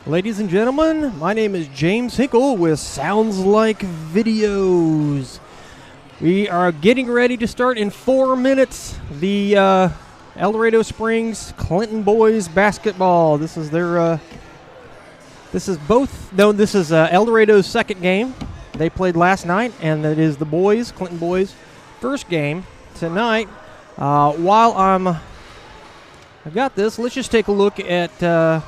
Ladies and gentlemen, my name is James Hinkle with Sounds Like Videos. We are getting ready to start in 4 minutes the El Dorado Springs Clinton boys basketball. This is their El Dorado's second game. They played last night, and that is the boys, Clinton boys, first game tonight. While I've got this, let's just take a look at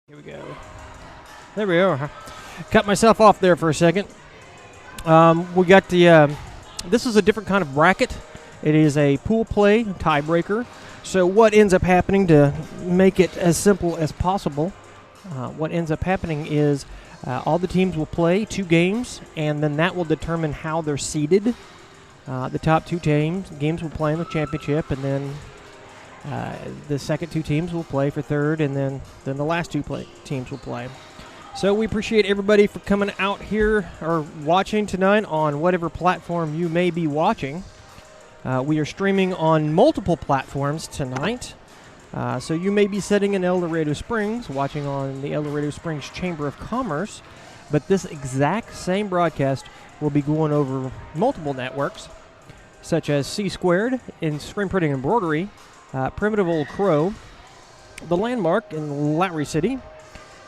Here we go. There we are. Cut myself off there for a second. We got the. This is a different kind of bracket. It is a pool play tiebreaker. So what ends up happening, to make it as simple as possible, what ends up happening is all the teams will play 2 games, and then that will determine how they're seeded. The top 2 games will play in the championship, and then the second 2 teams will play for third, and then the last 2 teams will play. So we appreciate everybody for coming out here or watching tonight on whatever platform you may be watching. We are streaming on multiple platforms tonight. So you may be sitting in El Dorado Springs, watching on the El Dorado Springs Chamber of Commerce, but this exact same broadcast will be going over multiple networks, such as C Squared in Screen Printing and Embroidery, Primitive Old Crow, The Landmark in Lowry City,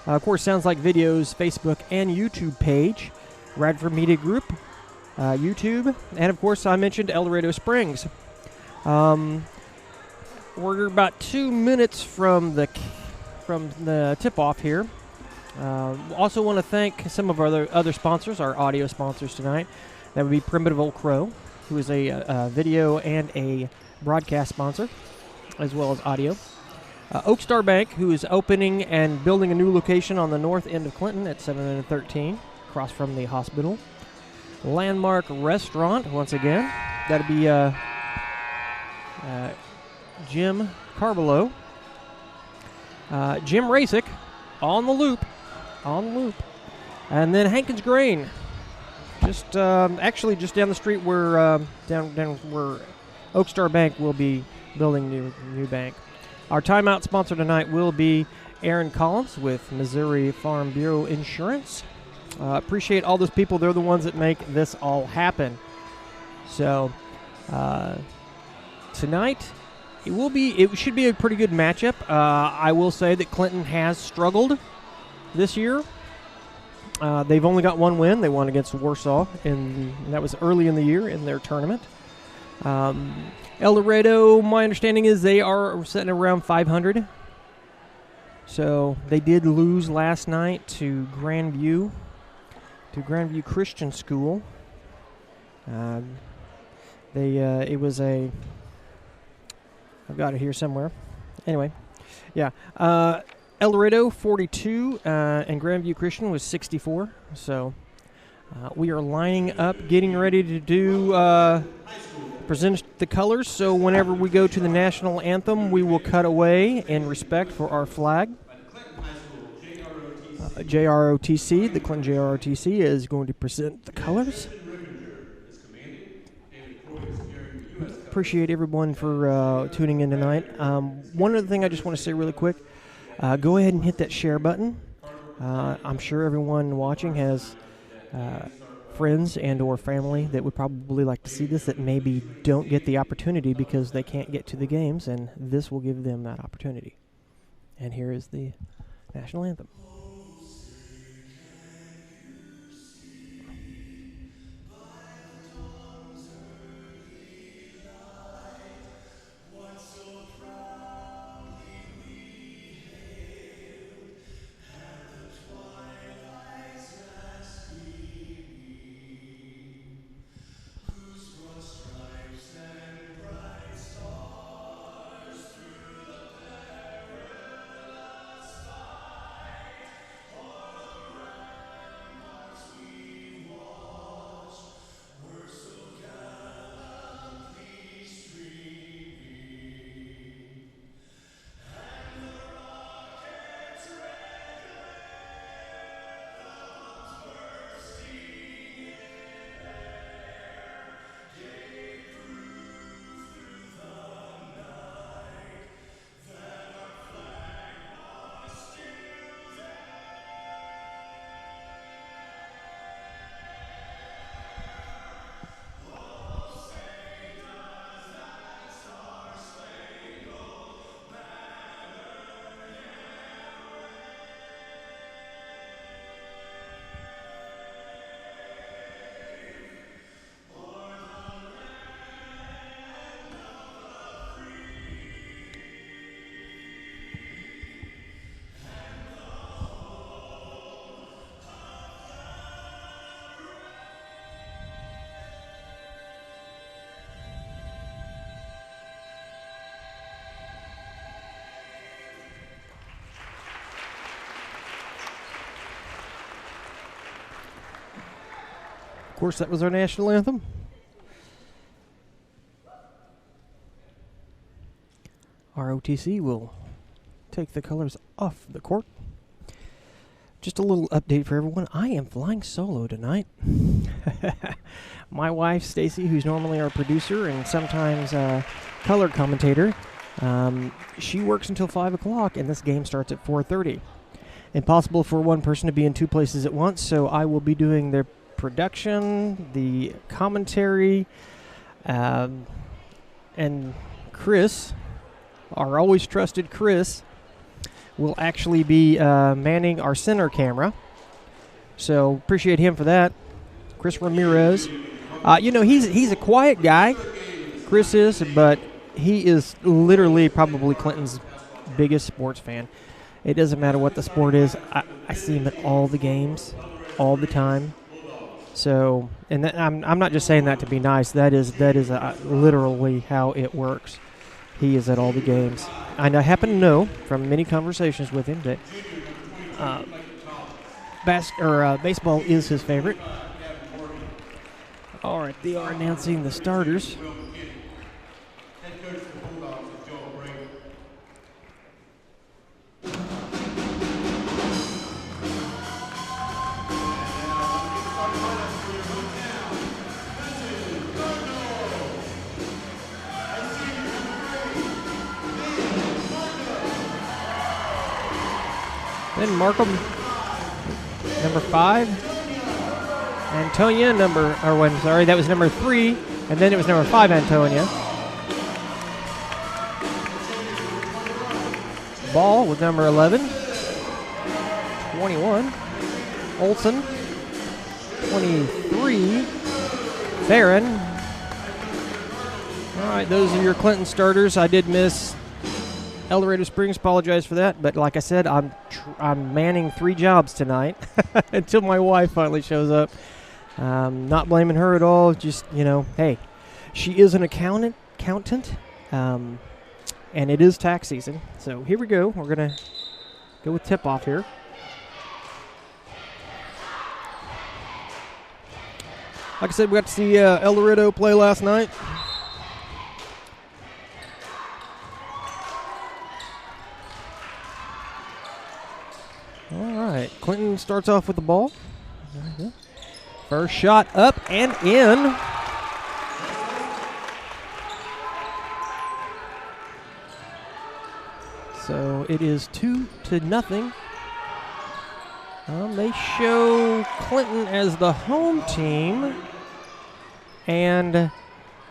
of course, Sounds Like Videos, Facebook and YouTube page, Radford Media Group, YouTube, and of course, I mentioned El Dorado Springs. We're about 2 minutes from the tip-off here. Also want to thank some of our other sponsors, our audio sponsors tonight. That would be Primitive Old Crow, who is a video and a broadcast sponsor, as well as audio. Oak Star Bank, who is opening and building a new location on the north end of Clinton at 7 and 13, across from the hospital. Landmark Restaurant, once again. That'd be Jim Carvalho. Jim Rasick, on the loop. And then Hankins Grain, just actually just down the street where down where Oak Star Bank will be building new bank. Our timeout sponsor tonight will be Aaron Collins with Missouri Farm Bureau Insurance. Appreciate all those people. They're the ones that make this all happen. So tonight it should be a pretty good matchup. I will say that Clinton has struggled this year. They've only got 1 win. They won against Warsaw, and that was early in the year in their tournament. El Dorado, my understanding is they are sitting around 500. So they did lose last night to Grandveiw Christian School. It was I've got it here somewhere. Anyway, yeah. El Dorado 42 and Grandveiw Christian was 64. So we are lining up, getting ready to do present the colors. So whenever we go to the national anthem, we will cut away in respect for our flag. JROTC, the Clinton JROTC is going to present the colors. Appreciate everyone for tuning in tonight. One other thing I just want to say really quick, go ahead and hit that share button. I'm sure everyone watching has friends and or family that would probably like to see this that maybe don't get the opportunity because they can't get to the games, and this will give them that opportunity. And here is the national anthem. course, that was our national anthem. ROTC will take the colors off the court. Just a little update for everyone. I am flying solo tonight. My wife, Stacy, who's normally our producer and sometimes color commentator, she works until 5 o'clock, and this game starts at 4:30. Impossible for one person to be in two places at once, so I will be doing the production, the commentary, and Chris, our always trusted Chris, will actually be manning our center camera. So appreciate him for that. Chris Ramirez. He's a quiet guy, Chris is, but he is literally probably Clinton's biggest sports fan. It doesn't matter what the sport is. I see him at all the games, all the time. So, and I'm not just saying that to be nice. That is literally how it works. He is at all the games. And I happen to know from many conversations with him that baseball is his favorite. All right, they are announcing the starters. Then Markham, number 5. Antonia, that was number 3. And then it was number 5, Antonia. Ball with number 11. 21. Olson. 23. Farron. All right, those are your Clinton starters. I did miss El Dorado Springs, apologize for that, but like I said, I'm manning 3 jobs tonight until my wife finally shows up. Not blaming her at all, just, hey, she is an accountant, and it is tax season. So here we go. We're going to go with tip-off here. Like I said, we got to see El Dorado play last night. All right, Clinton starts off with the ball. First shot up and in. So it is 2-0. They show Clinton as the home team and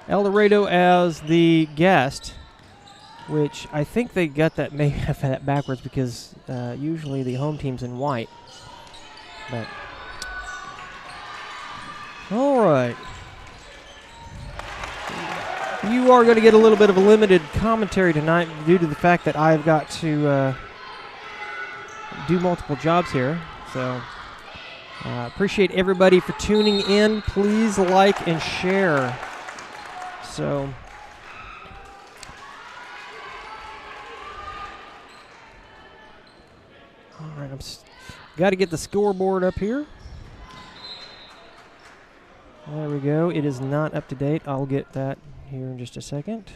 El Dorado as the guest, which I think they got that maybe that backwards because usually the home team's in white. But all right, you are going to get a little bit of a limited commentary tonight due to the fact that I've got to do multiple jobs here. So appreciate everybody for tuning in. Please like and share. So. All right, got to get the scoreboard up here. There we go. It is not up to date. I'll get that here in just a second.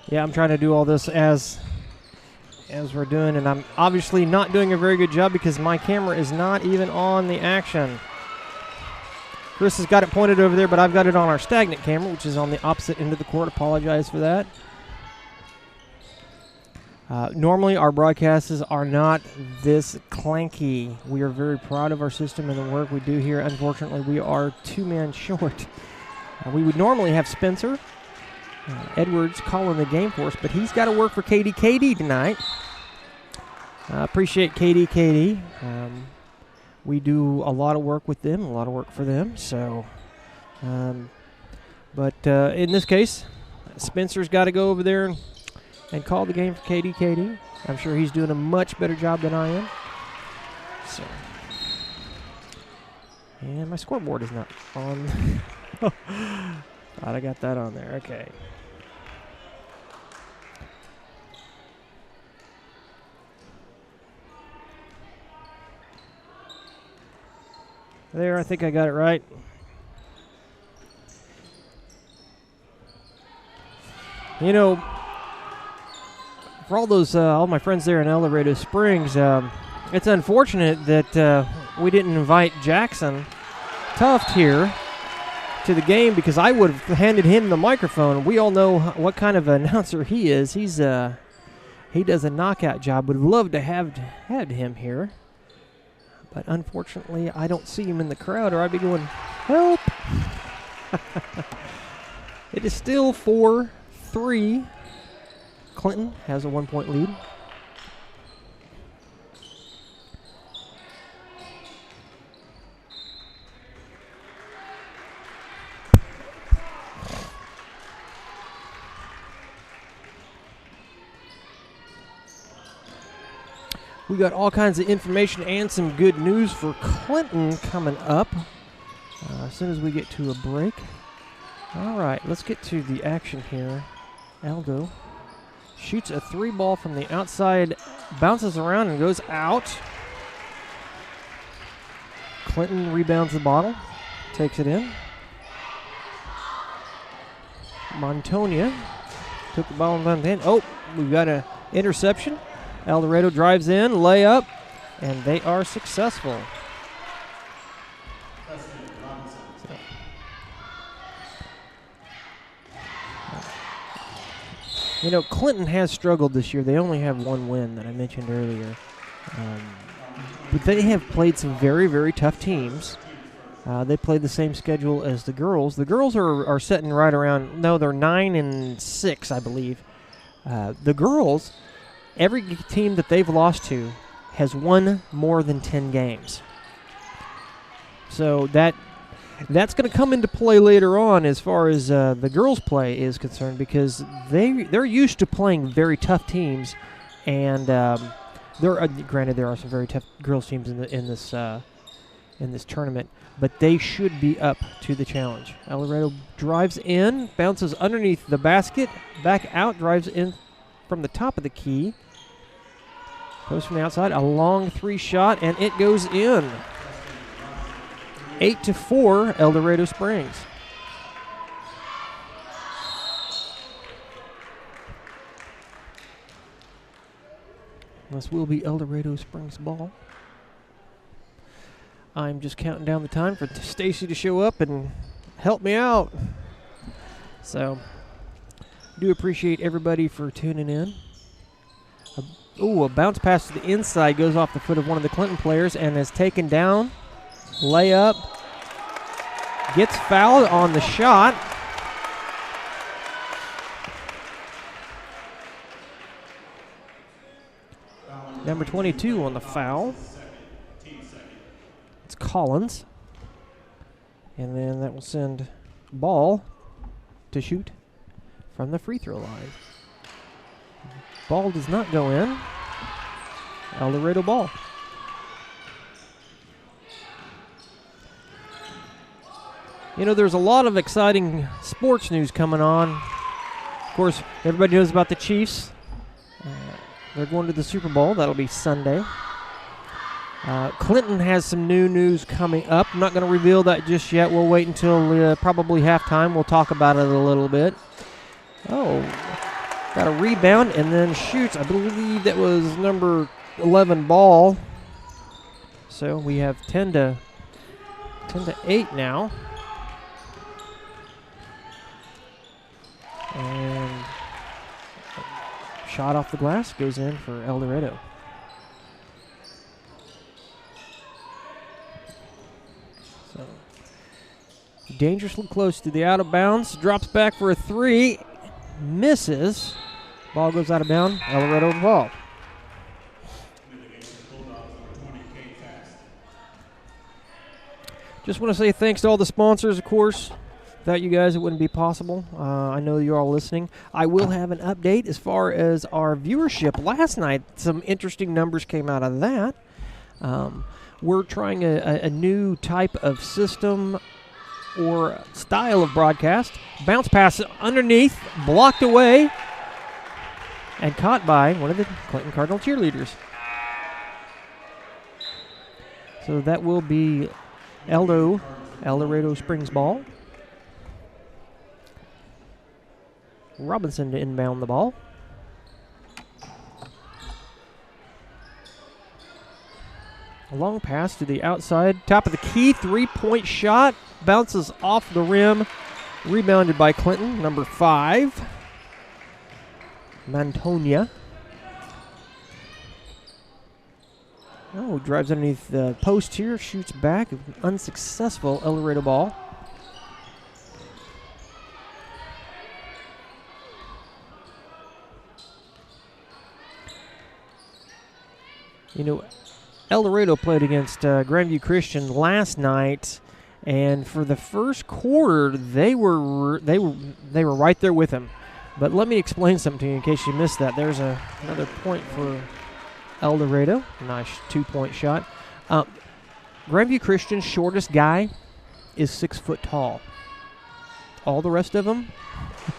Yeah, I'm trying to do all this as we're doing, and I'm obviously not doing a very good job because my camera is not even on the action. Chris has got it pointed over there, but I've got it on our stagnant camera, which is on the opposite end of the court. Apologize for that. Normally, our broadcasts are not this clanky. We are very proud of our system and the work we do here. Unfortunately, we are 2 men short. We would normally have Spencer Edwards calling the game for us, but he's got to work for KDKD tonight. Appreciate KDKD. We do a lot of work with them, a lot of work for them. So, but in this case, Spencer's got to go over there and call the game for KDKD. I'm sure he's doing a much better job than I am. So, and my scoreboard is not on. Thought I got that on there. Okay. There, I think I got it right. You know, for all those, all my friends there in El Dorado Springs, it's unfortunate that we didn't invite Jackson Tuft here to the game, because I would have handed him the microphone. We all know what kind of announcer he is. He does a knockout job. Would love to have had him here, but unfortunately, I don't see him in the crowd, or I'd be going, help. It is still 4-3. Clinton has a 1-point lead. We got all kinds of information and some good news for Clinton coming up as soon as we get to a break. All right, let's get to the action here. Aldo shoots a 3-ball from the outside, bounces around and goes out. Clinton rebounds the bottle, takes it in. Montonia took the ball and in. Oh, we've got an interception. El Dorado drives in, layup, and they are successful. You know, Clinton has struggled this year. They only have one win that I mentioned earlier. But they have played some very, very tough teams. They played the same schedule as the girls. The girls are sitting right around, no, they're 9-6, I believe. The girls, every team that they've lost to has won more than 10 games. So that's going to come into play later on as far as the girls' play is concerned, because they're used to playing very tough teams, and granted there are some very tough girls teams in this tournament, but they should be up to the challenge. El Dorado drives in, bounces underneath the basket, back out, drives in from the top of the key, goes from the outside, a long 3-shot, and it goes in. 8-4, El Dorado Springs. This will be El Dorado Springs ball. I'm just counting down the time for Stacy to show up and help me out. So, do appreciate everybody for tuning in. A bounce pass to the inside goes off the foot of one of the Clinton players and is taken down. Layup. Gets fouled on the shot. Number 22 on the foul. It's Collins. And then that will send Ball to shoot from the free throw line. Ball does not go in. El Dorado ball. You know, there's a lot of exciting sports news coming on. Of course, everybody knows about the Chiefs. They're going to the Super Bowl. That'll be Sunday. Clinton has some new news coming up. I'm not going to reveal that just yet. We'll wait until probably halftime. We'll talk about it a little bit. Oh, got a rebound and then shoots. I believe that was number 11 Ball. So we have 10-8 now. And shot off the glass goes in for El Dorado. So dangerously close to the out of bounds. Drops back for a 3. Misses. Ball goes out of bounds. El Dorado ball. Just want to say thanks to all the sponsors, of course. Without you guys, it wouldn't be possible. I know you're all listening. I will have an update as far as our viewership. Last night, some interesting numbers came out of that. We're trying a new type of system or style of broadcast. Bounce pass underneath, blocked away, and caught by one of the Clinton Cardinal cheerleaders. So that will be El Dorado Springs ball. Robinson to inbound the ball. A long pass to the outside. Top of the key, three-point shot. Bounces off the rim. Rebounded by Clinton, number 5. Mantonia. Oh, drives underneath the post here. Shoots back. Unsuccessful El Dorado ball. You know, El Dorado played against Grandveiw Christian last night, and for the first quarter, they were right there with him. But let me explain something to you in case you missed that. There's another point for El Dorado. Nice 2-point shot. Grandveiw Christian's shortest guy is 6 foot tall. All the rest of them,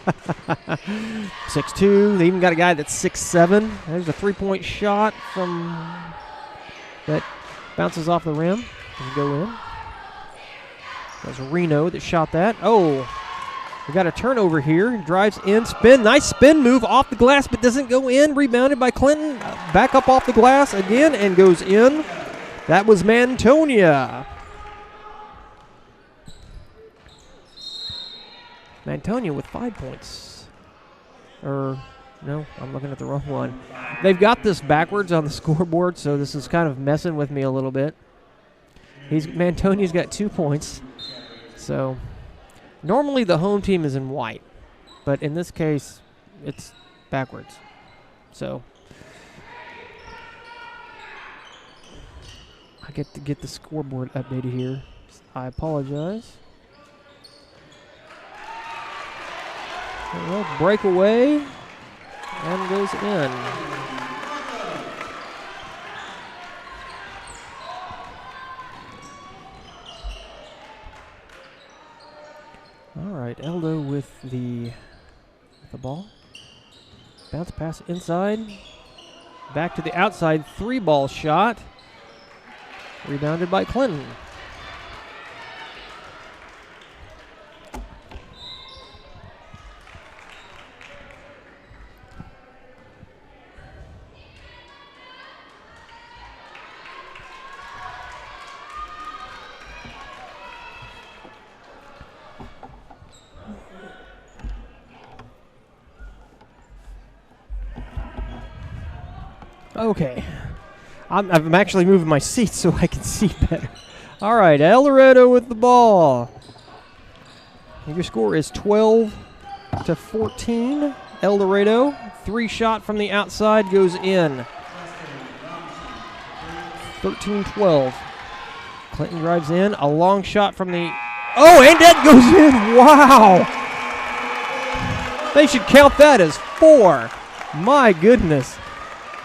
6'2". They even got a guy that's 6'7". There's a 3-point shot from that bounces off the rim and go in. That was Reno that shot that. Oh, we got a turnover here. Drives in, spin. Nice spin move off the glass, but doesn't go in. Rebounded by Clinton. Back up off the glass again and goes in. That was Mantonia. Mantonia with 5 points. No, I'm looking at the wrong one. They've got this backwards on the scoreboard, so this is kind of messing with me a little bit. Mantonia's got 2 points. So normally the home team is in white, but in this case it's backwards. So I get to get the scoreboard updated here. I apologize. Well, breakaway and goes in. All right, Eldo with the ball. Bounce pass inside. Back to the outside, 3-ball shot. Rebounded by Clinton. Okay, I'm actually moving my seat so I can see better. All right, El Dorado with the ball. Your score is 12-14. El Dorado, 3-shot from the outside goes in. 13-12. Clinton drives in, a long shot from the... Oh, and that goes in. Wow. They should count that as 4. My goodness.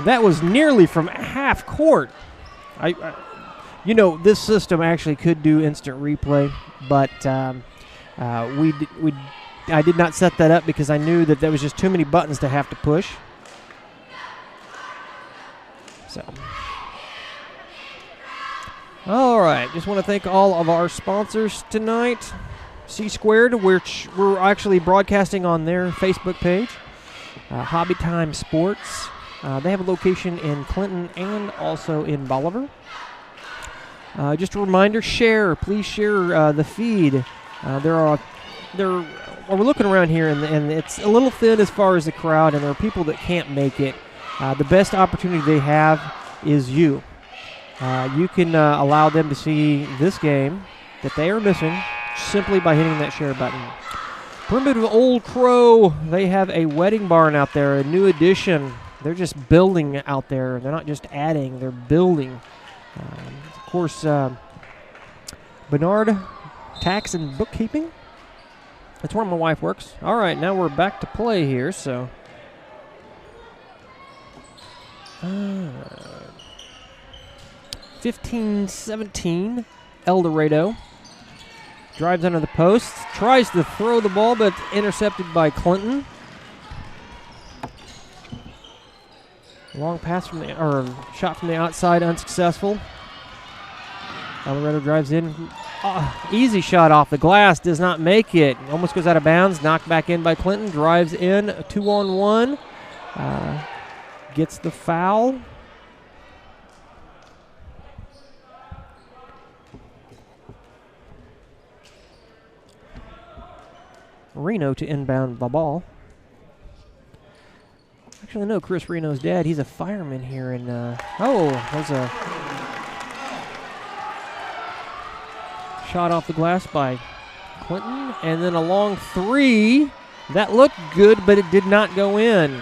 That was nearly from half court. This system actually could do instant replay, but I did not set that up because I knew that there was just too many buttons to have to push. So, all right. Just want to thank all of our sponsors tonight. C Squared, which we're actually broadcasting on their Facebook page. Hobby Time Sports. They have a location in Clinton and also in Bolivar. Just a reminder, please share the feed. We're looking around here, and it's a little thin as far as the crowd, and there are people that can't make it. The best opportunity they have is you. You can allow them to see this game that they are missing simply by hitting that share button. Primitive Old Crow, they have a wedding barn out there, a new addition. They're just building out there. They're not just adding, they're building. Of course, Bernard Tax and Bookkeeping. That's where my wife works. All right, now we're back to play here, so. 15-17, El Dorado. Drives under the post. Tries to throw the ball, but intercepted by Clinton. Long pass from the, or shot from the outside, unsuccessful. Dorado drives in. Easy shot off the glass, does not make it. Almost goes out of bounds, knocked back in by Clinton. Drives in, 2-on-1. Gets the foul. Reno to inbound the ball. Actually, I know Chris Reno's dad. He's a fireman here in. There's a shot off the glass by Clinton, and then a long three. That looked good, but it did not go in.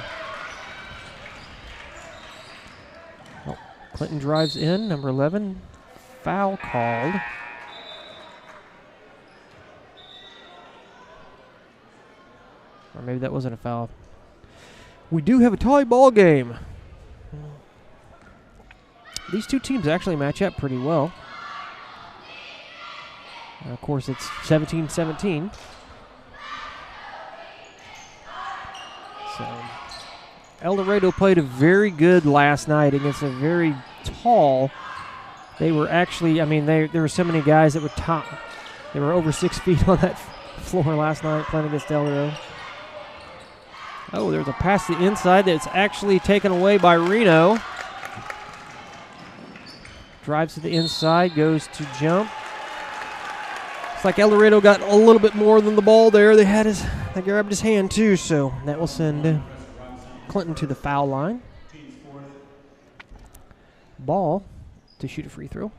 Oh, Clinton drives in, number 11. Foul called. Or maybe that wasn't a foul. We do have a tie ball game. These two teams actually match up pretty well. Of course, it's 17-17. So, El Dorado played a very good last night against a very tall. They were actually, I mean, there were so many guys that were top. They were over 6 feet on that floor last night playing against El Dorado. Oh, there's a pass to the inside that's actually taken away by Reno. Drives to the inside, goes to jump. Looks like El Dorado got a little bit more than the ball there. They grabbed his hand too, so that will send Clinton to the foul line. Ball to shoot a free throw.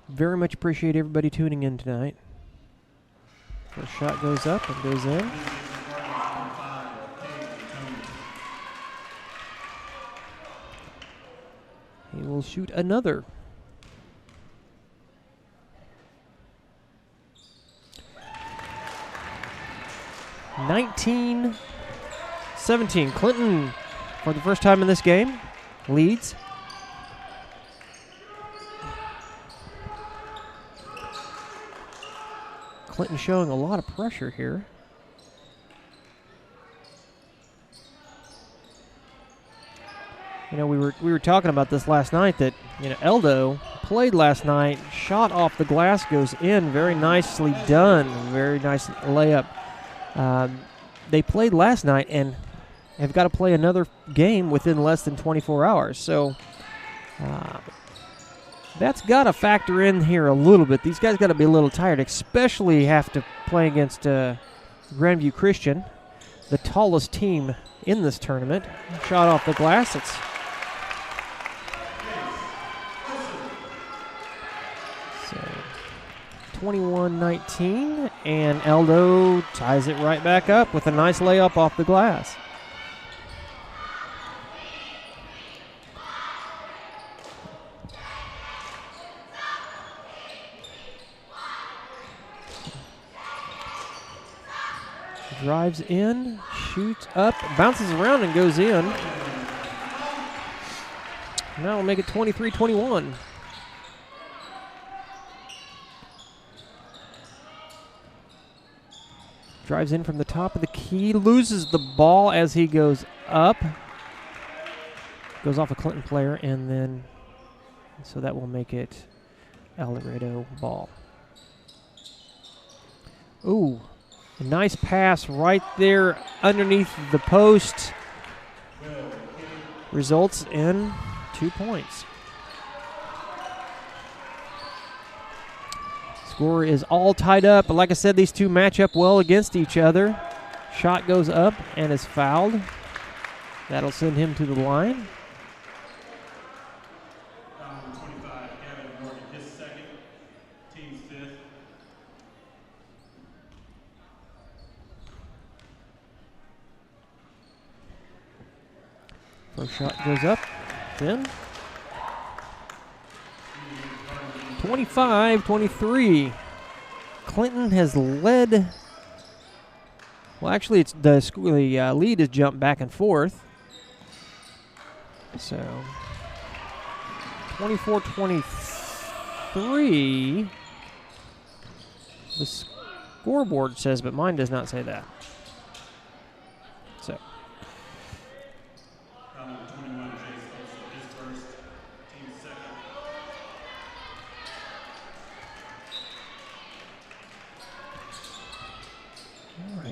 Very much appreciate everybody tuning in tonight. The shot goes up and goes in. He will shoot another. (19-17). Clinton, for the first time in this game, leads. Clinton showing a lot of pressure here. You know, we were talking about this last night that, you know, Eldo played last night, shot off the glass, goes in, very nicely done, very nice layup. They played last night and have got to play another game within less than 24 hours. So that's got to factor in here a little bit. These guys got to be a little tired, especially have to play against Grandveiw Christian, the tallest team in this tournament. Shot off the glass. It's so 21-19, and Eldo ties it right back up with a nice layup off the glass. Drives in, shoots up, bounces around and goes in. Now we'll make it 23-21. Drives in from the top of the key, loses the ball as he goes up. Goes off a Clinton player, and then, so that will make it El Dorado ball. Ooh. A nice pass right there underneath the post. Results in 2 points. Score is all tied up, but like I said, these two match up well against each other. Shot goes up and is fouled. That'll send him to the line. First shot goes up, then 25-23. Clinton has led. Well, actually, it's the lead has jumped back and forth. So 24-23. The scoreboard says, but mine does not say that. So.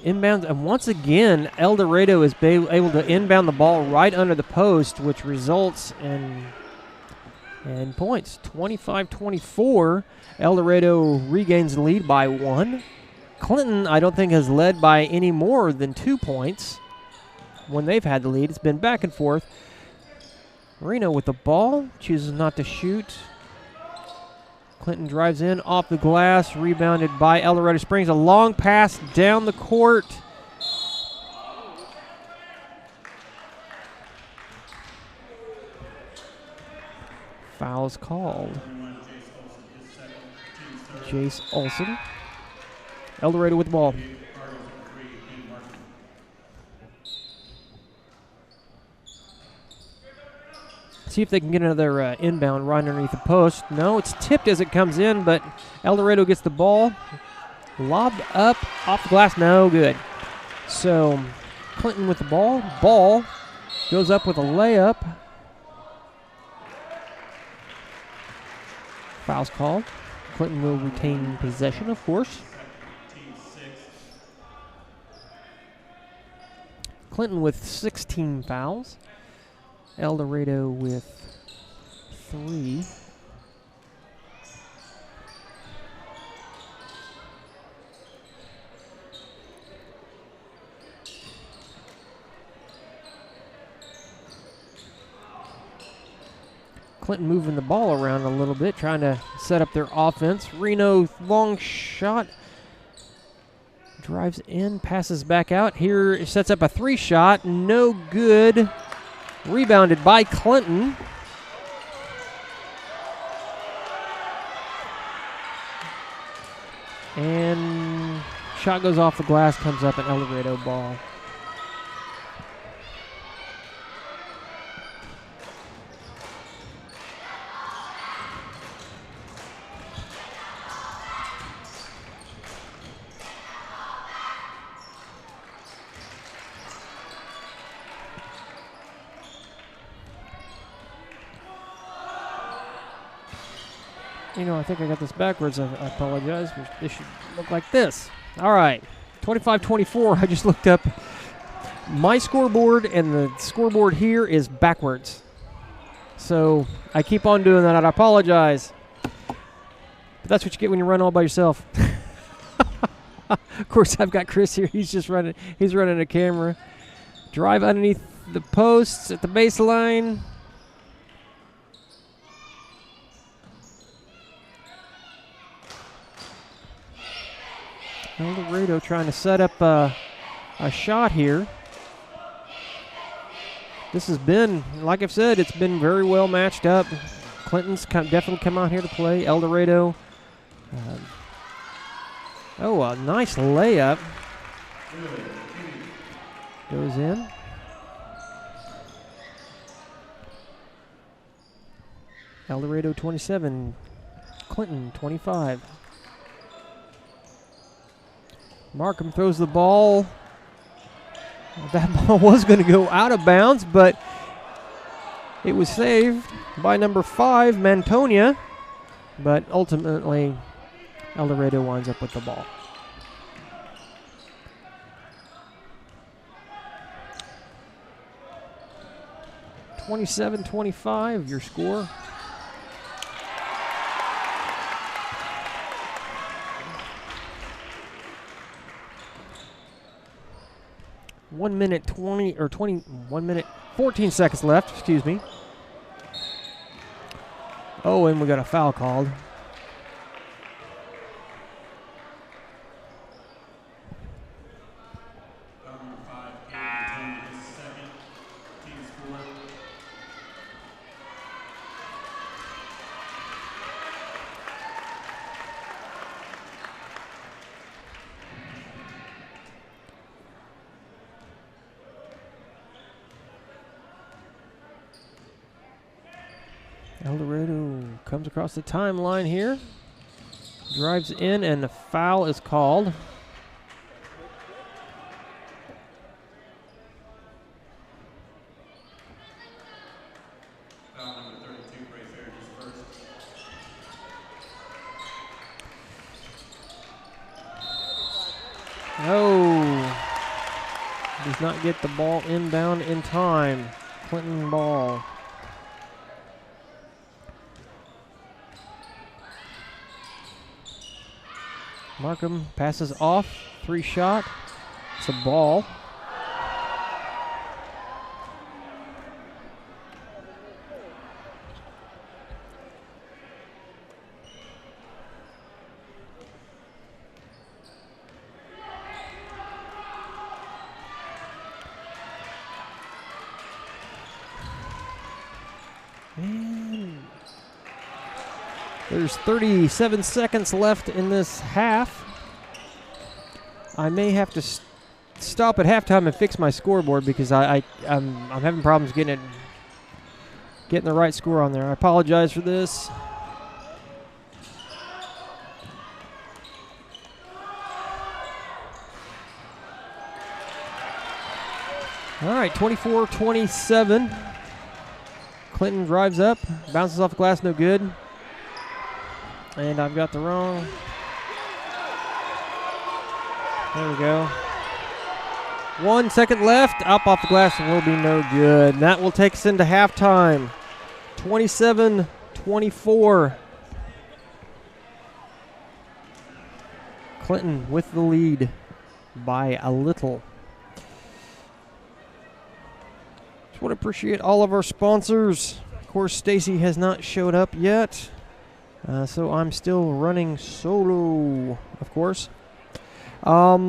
Inbounds, and once again, El Dorado is able to inbound the ball right under the post, which results in points. 25-24. El Dorado regains the lead by 1. Clinton, I don't think, has led by any more than 2 points when they've had the lead. It's been back and forth. Reno with the ball, chooses not to shoot. Clinton drives in off the glass, rebounded by El Dorado Springs. A long pass down the court. Foul's called. Jace Olsen. El Dorado with the ball. See if they can get another inbound right underneath the post. No, it's tipped as it comes in, but El Dorado gets the ball. Lobbed up off the glass. No good. So Clinton with the ball. Ball goes up with a layup. Foul's called. Clinton will retain possession, of course. Clinton with 16 fouls. El Dorado with 3. Clinton moving the ball around a little bit, trying to set up their offense. Reno, long shot. Drives in, passes back out. Here sets up a 3-shot. No good. Rebounded by Clinton. And shot goes off the glass, comes up an El Dorado ball. You know, I think I got this backwards. I apologize. This should look like this. All right, 25-24. I just looked up my scoreboard, and the scoreboard here is backwards. So I keep on doing that. I apologize. But that's what you get when you run all by yourself. Of course, I've got Chris here. He's just running. He's running a camera. Drive underneath the posts at the baseline. El Dorado trying to set up a shot here. This has been, like I've said, it's been very well matched up. Clinton's definitely come out here to play. El Dorado. A nice layup. Goes in. El Dorado 27, Clinton 25. Markham throws the ball. That ball was going to go out of bounds, but it was saved by number 5, Mantonia. But ultimately, El Dorado winds up with the ball. (27-25) your score. One minute 14 seconds left, excuse me. Oh, and we got a foul called. El Dorado comes across the timeline here. Drives in, and the foul is called. Foul number 32, Gray Fair, first. Oh. Does not get the ball inbound in time. Clinton ball. Markham passes off. 3-shot. It's a ball. And there's 37 seconds left in this half. I may have to stop at halftime and fix my scoreboard because I'm having problems getting the right score on there. I apologize for this. All right, 24-27. Clinton drives up, bounces off the glass, no good. And I've got the wrong. There we go. 1 second left. Up off the glass and will be no good. And that will take us into halftime. 27-24. Clinton with the lead by a little. Just want to appreciate all of our sponsors. Of course, Stacy has not showed up yet. So I'm still running solo, of course. Let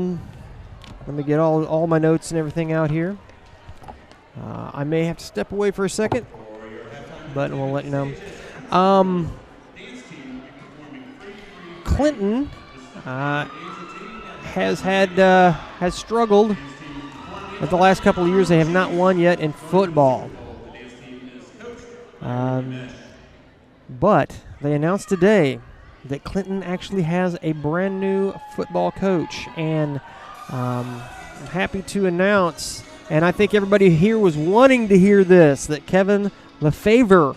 me get all my notes and everything out here. I may have to step away for a second, but we'll let you know. Clinton has struggled at the last couple of years. They have not won yet in football. But they announced today that Clinton actually has a brand new football coach, and I'm happy to announce, and I think everybody here was wanting to hear this, that Kevin LeFevre,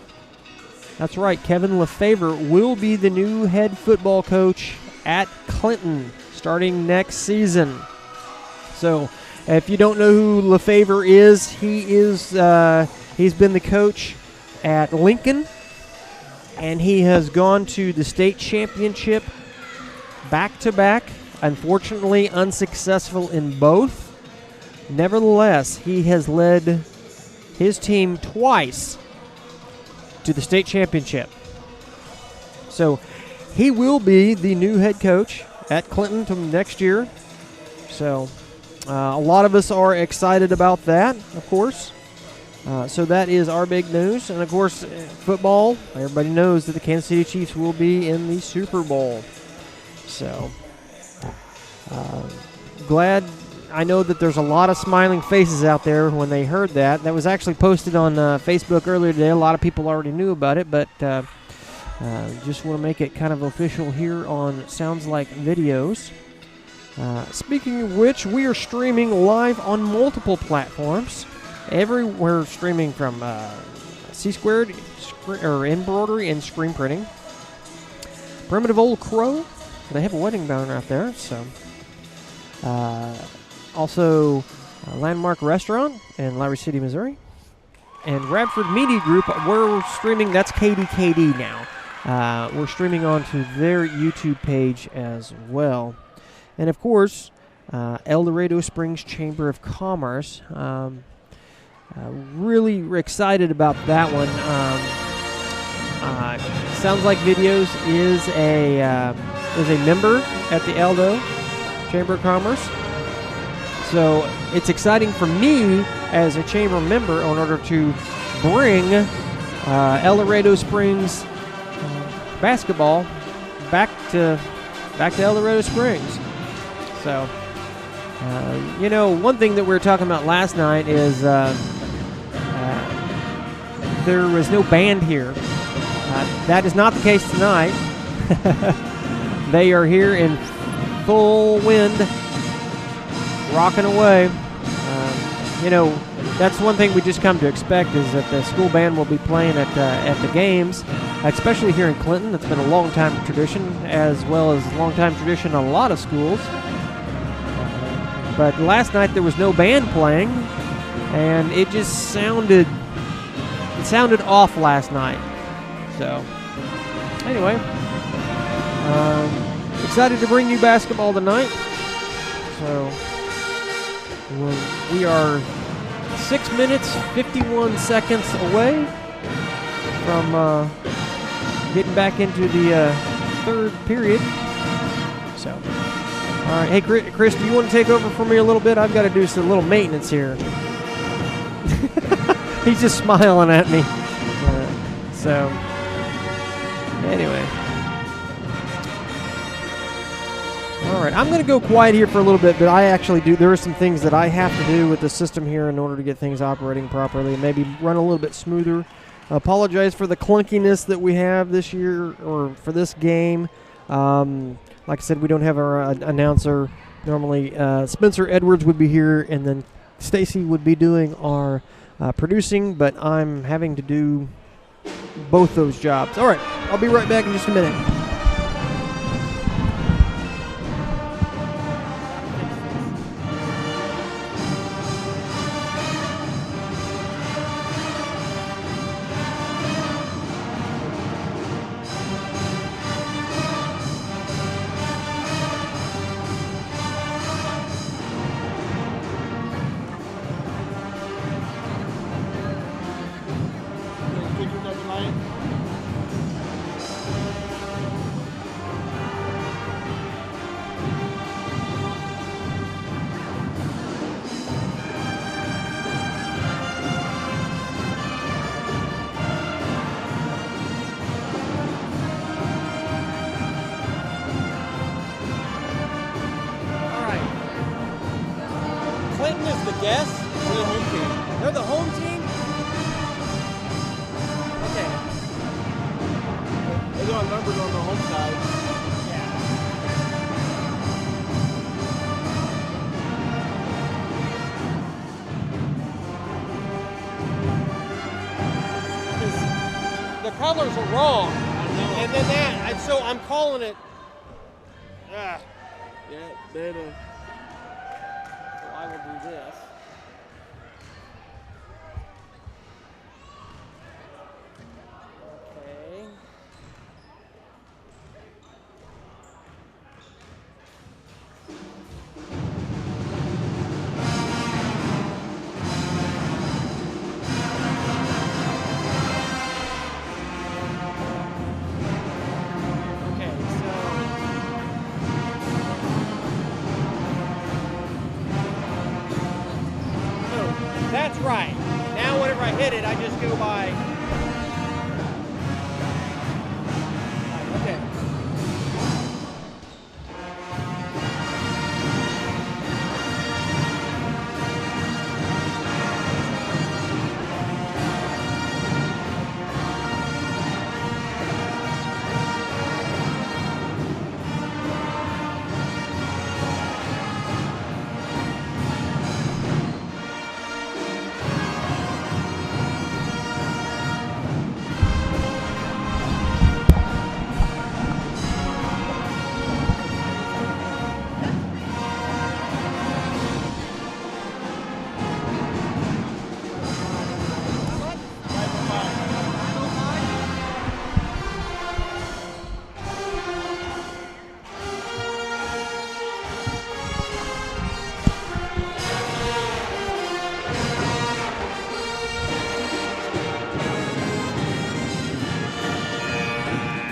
that's right, Kevin LeFevre will be the new head football coach at Clinton starting next season. So if you don't know who LeFevre is, he's been the coach at Lincoln, and he has gone to the state championship back-to-back. Unfortunately, unsuccessful in both. Nevertheless, he has led his team twice to the state championship. So he will be the new head coach at Clinton till next year. So a lot of us are excited about that, of course. So that is our big news. And, of course, football, everybody knows that the Kansas City Chiefs will be in the Super Bowl. So glad. I know that there's a lot of smiling faces out there when they heard that. That was actually posted on Facebook earlier today. A lot of people already knew about it, but just want to make it kind of official here on Sounds Like Videos. Speaking of which, we are streaming live on multiple platforms. We're streaming from C-Squared, or Embroidery and Screen Printing. Primitive Old Crow. They have a wedding banner out there. So, also, Landmark Restaurant in Lowry City, Missouri. And Radford Media Group, we're streaming, that's KDKD now. We're streaming onto their YouTube page as well. And, of course, El Dorado Springs Chamber of Commerce. Really excited about that one. Sounds Like Videos is a member at the Eldo Chamber of Commerce. So it's exciting for me as a chamber member in order to bring El Dorado Springs basketball back to El Dorado Springs. So, one thing that we were talking about last night is there was no band here That is not the case tonight. They are here in full wind, rocking away. That's one thing we just come to expect is that the school band will be playing at the games, especially here in Clinton. That's been a long-time tradition, as well as a long-time tradition in a lot of schools. But last night there was no band playing, and it just sounded off last night. So, anyway, excited to bring you basketball tonight. So, we are 6 minutes, 51 seconds away from getting back into the third period. So, all right. Hey, Chris, do you want to take over for me a little bit? I've got to do some little maintenance here. He's just smiling at me. So, anyway. All right, I'm going to go quiet here for a little bit, but there are some things that I have to do with the system here in order to get things operating properly and maybe run a little bit smoother. I apologize for the clunkiness that we have this year or for this game. Like I said, we don't have our announcer. Normally, Spencer Edwards would be here, and then Stacy would be doing our producing, but I'm having to do both those jobs. All right, I'll be right back in just a minute. Yes? They're the home team. They're the home team? Okay. They got numbers on the home side. Yeah. The colors are wrong. I know. And then so I'm calling it. Yeah, better. So I will do this. That's right. Now whenever I hit it, I just go by. Okay.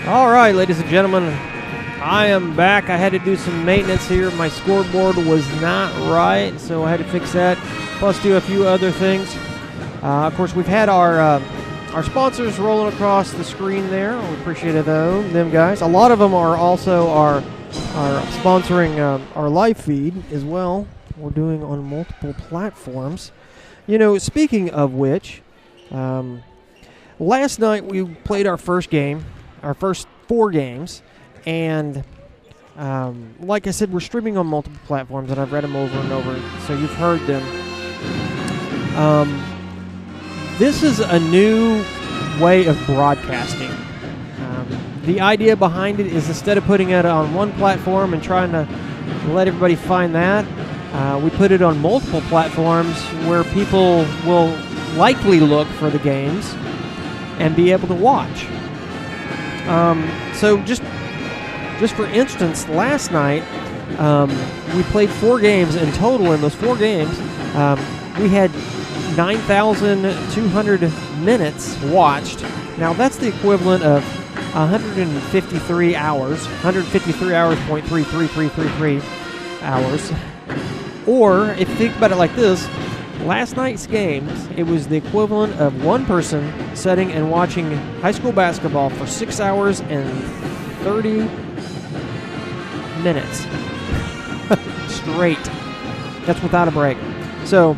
All right, ladies and gentlemen, I am back. I had to do some maintenance here. My scoreboard was not right, so I had to fix that, plus do a few other things. Of course, we've had our sponsors rolling across the screen there. We appreciate it, though, them guys. A lot of them are also are sponsoring our live feed as well. We're doing on multiple platforms. You know, speaking of which, last night we played our first game, our first 4 games, and like I said, we're streaming on multiple platforms, and I've read them over and over, so you've heard them. This is a new way of broadcasting. The idea behind it is, instead of putting it on one platform and trying to let everybody find that, we put it on multiple platforms where people will likely look for the games and be able to watch. So just for instance, last night we played 4 games in total. In those 4 games, we had 9,200 minutes watched. Now that's the equivalent of 153 hours, 153 hours, .33333 hours. Or, if you think about it like this, last night's games, it was the equivalent of one person sitting and watching high school basketball for 6 hours and 30 minutes straight. That's without a break. So,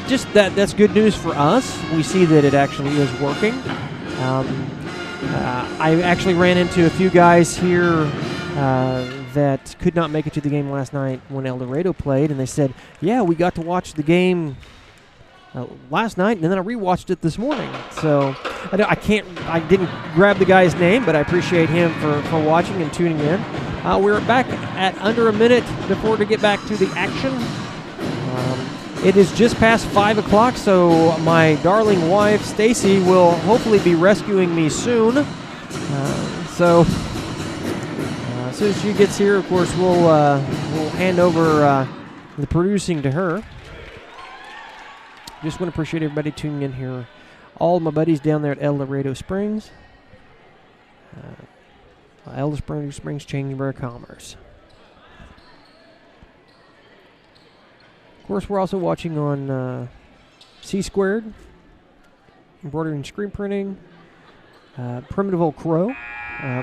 just that's good news for us. We see that it actually is working. I actually ran into a few guys here that could not make it to the game last night when El Dorado played, and they said, yeah, we got to watch the game last night, and then I rewatched it this morning. So I didn't grab the guy's name, but I appreciate him for watching and tuning in. We're back at under a minute before to get back to the action. It is just past 5 o'clock, so my darling wife, Stacy, will hopefully be rescuing me soon. So as soon as she gets here, of course, we'll hand over the producing to her. Just want to appreciate everybody tuning in here. All my buddies down there at El Dorado Springs. El Dorado Springs Chamber of Commerce. Of course, we're also watching on C Squared, Embroidery and Screen Printing, Primitive Old Crow,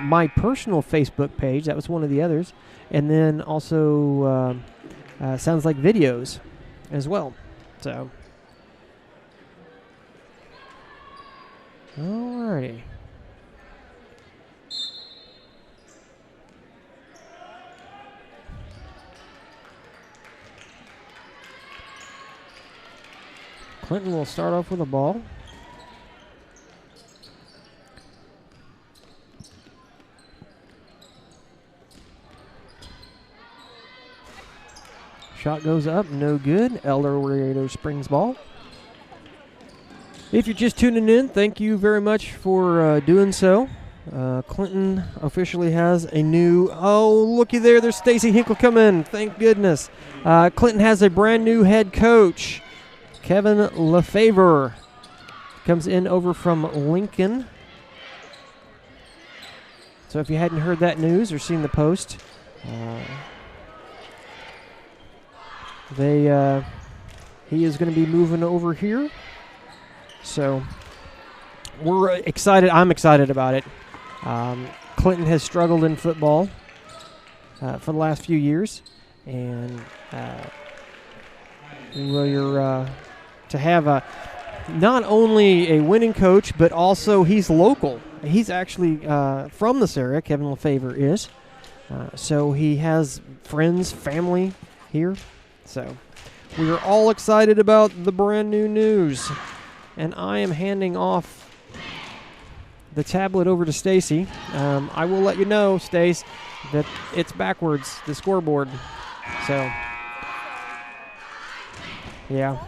my personal Facebook page, that was one of the others, and then also Sounds Like Videos as well. So, alrighty. Clinton will start off with a ball. Shot goes up, no good. El Dorado Springs ball. If you're just tuning in, thank you very much for doing so. Clinton officially has a new... Oh, looky there. There's Stacy Hinkle coming. Thank goodness. Clinton has a brand new head coach. Kevin LaFavor comes in over from Lincoln. So if you hadn't heard that news or seen the post, he is going to be moving over here. So we're excited. I'm excited about it. Clinton has struggled in football for the last few years, and we're to have not only a winning coach, but also he's local. He's actually from this area. Kevin LaFavor is. So he has friends, family here. So we are all excited about the brand new news. And I am handing off the tablet over to Stacy. I will let you know, Stace, that it's backwards, the scoreboard. So, yeah.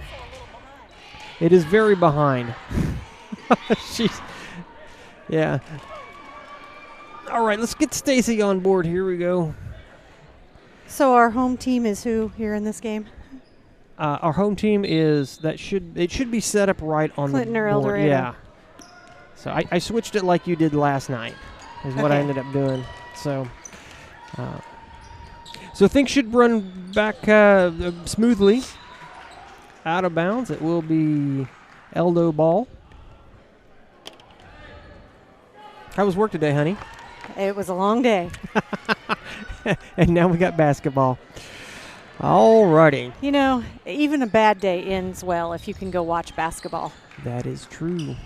It is very behind. Yeah. All right, let's get Stacy on board. Here we go. So our home team is who here in this game? Our home team is it should be set up right on Clinton the or El board. Dorado. Yeah. So I switched it like you did last night. Is what I ended up doing. So. So things should run back smoothly. Out of bounds. It will be Eldo ball. How was work today, honey? It was a long day. And now we got basketball. All righty. You know, even a bad day ends well if you can go watch basketball. That is true.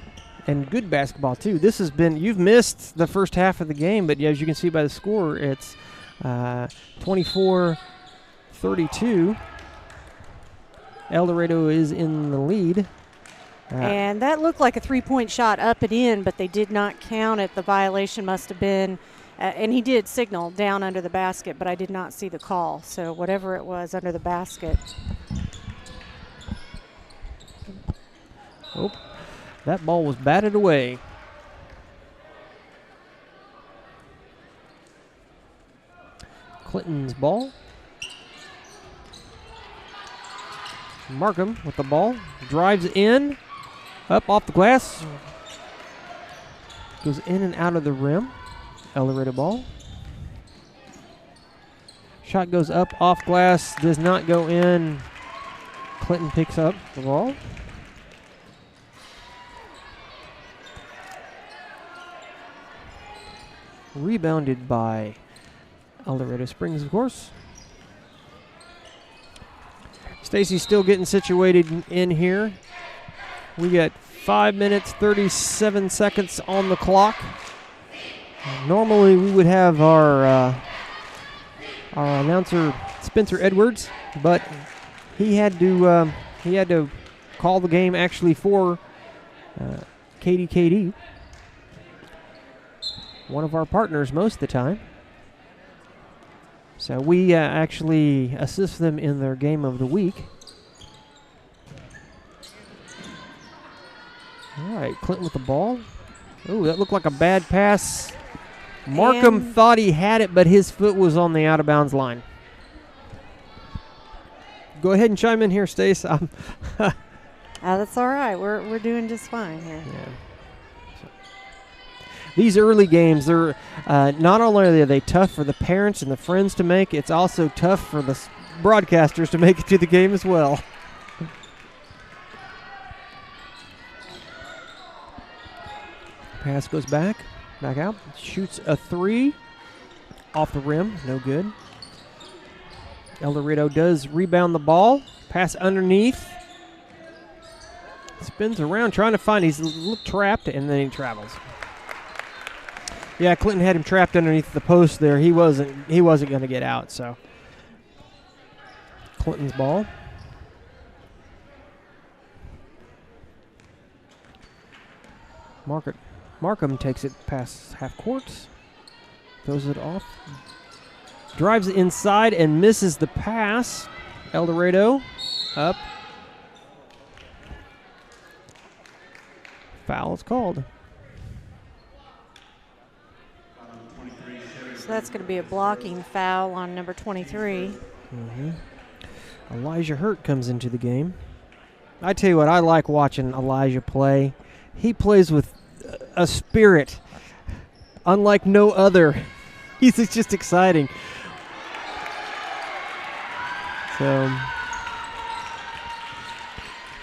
And good basketball, too. This has been, you've missed the first half of the game, but as you can see by the score, it's 24-32. El Dorado is in the lead. And that looked like a three-point shot up and in, but they did not count it. The violation must have been, and he did signal down under the basket, but I did not see the call. So whatever it was under the basket. Oh, that ball was batted away. Clinton's ball. Markham with the ball. Drives in. Up off the glass. Goes in and out of the rim. El Dorado ball. Shot goes up off glass. Does not go in. Clinton picks up the ball. Rebounded by El Dorado Springs, of course. Stacy's still getting situated in here. We got 5 minutes, 37 seconds on the clock. Normally we would have our announcer Spencer Edwards, but he had to call the game actually for KDKD, one of our partners most of the time. So we actually assist them in their game of the week. All right, Clinton with the ball. Oh, that looked like a bad pass. Markham thought he had it, but his foot was on the out-of-bounds line. Go ahead and chime in here, Stace. That's all right. We're doing just fine here. Yeah. These early games, they're not only are they tough for the parents and the friends to make, it's also tough for the broadcasters to make it to the game as well. Pass goes back out, shoots a three off the rim, no good. El Dorado does rebound the ball, pass underneath, spins around trying to find, he's trapped, and then he travels. Yeah, Clinton had him trapped underneath the post there. He wasn't going to get out, so. Clinton's ball. Markham takes it past half court. Throws it off. Drives it inside and misses the pass. El Dorado up. Foul is called. So that's going to be a blocking foul on number 23. Mm-hmm. Elijah Hurt comes into the game. I tell you what, I like watching Elijah play. He plays with a spirit unlike no other. He's just exciting. So,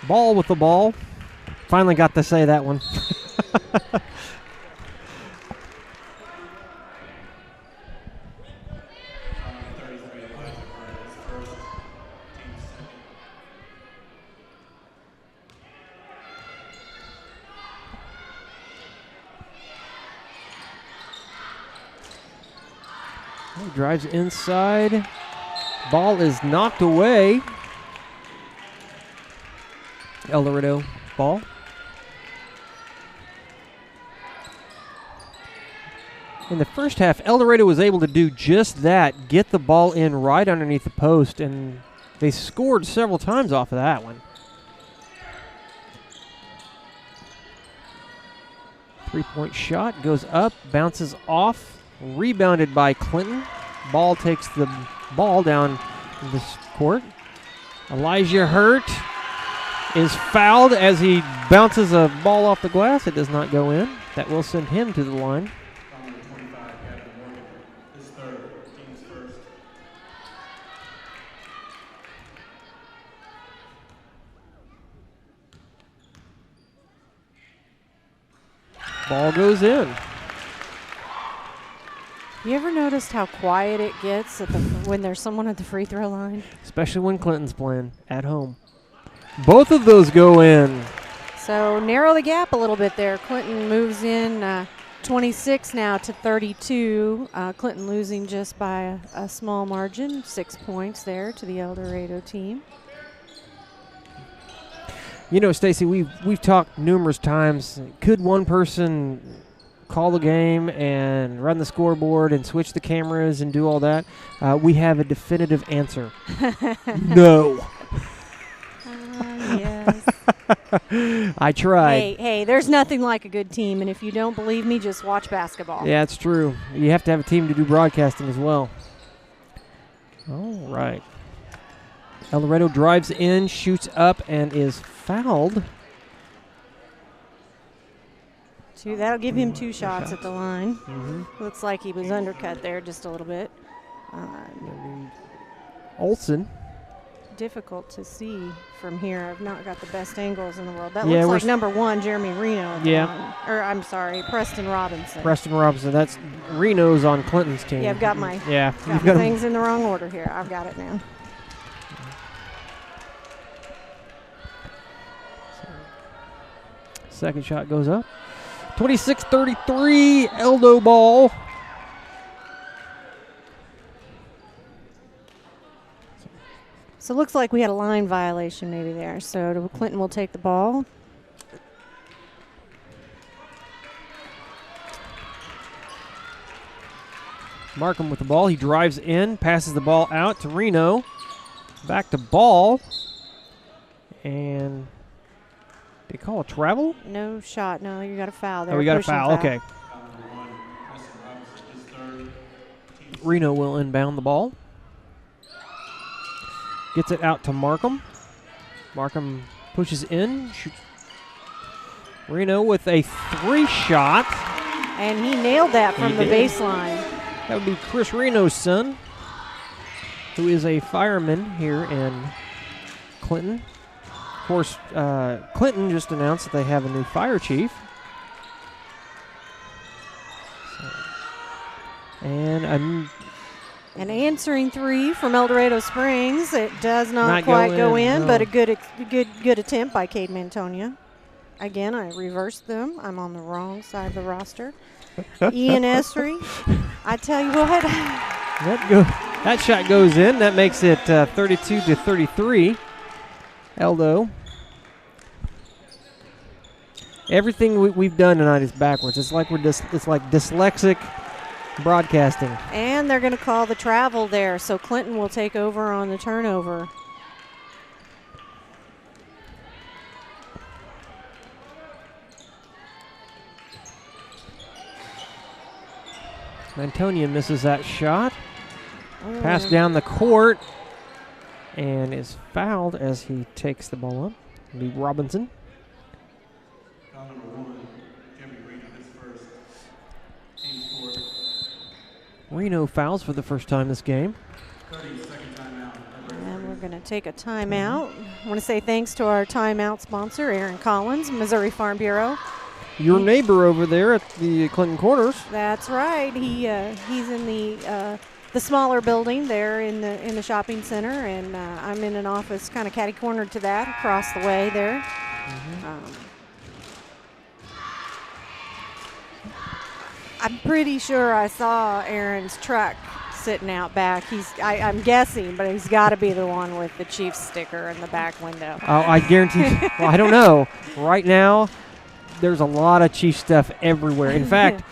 ball with the ball. Finally got to say that one. He drives inside. Ball is knocked away. El Dorado ball. In the first half, El Dorado was able to do just that, get the ball in right underneath the post, and they scored several times off of that one. Three-point shot goes up, bounces off, rebounded by Clinton. Ball takes the ball down this court. Elijah Hurt is fouled as he bounces a ball off the glass. It does not go in. That will send him to the line. Ball goes in. You ever noticed how quiet it gets at the when there's someone at the free throw line. Especially when Clinton's playing at home. Both of those go in. So narrow the gap a little bit there. Clinton moves in 26 now to 32. Clinton losing just by a small margin, 6 points there to the El Dorado team. You know, Stacy, we've talked numerous times. Could one person call the game and run the scoreboard and switch the cameras and do all that? We have a definitive answer. No. Yes. I tried. Hey, there's nothing like a good team, and if you don't believe me, just watch basketball. Yeah, it's true. You have to have a team to do broadcasting as well. All right. El Dorado drives in, shoots up, and is fouled. That'll give him 2 shots at the line. Mm-hmm. Looks like he was undercut there just a little bit. Olsen. Difficult to see from here. I've not got the best angles in the world. That Yeah, looks like number 1, Jeremy Reno. Yeah. Or I'm sorry, Preston Robinson. Preston Robinson. That's Reno's on Clinton's team. Yeah, I've got my you've got things in the wrong order here. I've got it now. Second shot goes up. 26-33, Eldo ball. So it looks like we had a line violation maybe there. So Clinton will take the ball. Markham with the ball. He drives in, passes the ball out to Reno. Back to ball. And they call a travel? No shot. No, you got a foul there. Oh, we got a foul. Okay. Reno will inbound the ball. Gets it out to Markham. Markham pushes in. Shoots. Reno with a 3-shot. And he nailed that from the baseline. That would be Chris Reno's son, who is a fireman here in Clinton. Of course, Clinton just announced that they have a new fire chief. And an answering 3 from El Dorado Springs. It does not quite go in, no. but a good attempt by Cade Mantonia. Again, I reversed them. I'm on the wrong side of the roster. Ian Esri, I tell you what. That shot goes in. That makes it 32-33. Eldo. Everything we've done tonight is backwards. It's like it's like dyslexic broadcasting. And they're going to call the travel there, so Clinton will take over on the turnover. Mantonia misses that shot. Pass down the court and is fouled as he takes the ball up. It'll be Robinson. Foul number 1, Jeremy Reno, his first. Team score. Reno fouls for the first time this game. 30-second timeout. And we're going to take a timeout. I want to say thanks to our timeout sponsor, Aaron Collins, Missouri Farm Bureau. Your neighbor over there at the Clinton Corners. That's right. He's in the smaller building there in the shopping center, and I'm in an office kind of catty-cornered to that across the way there. I'm pretty sure I saw Aaron's truck sitting out back. I'm guessing, but he's got to be the one with the Chiefs sticker in the back window. Oh, I guarantee. Well, I don't know. Right now, there's a lot of Chief stuff everywhere. In fact,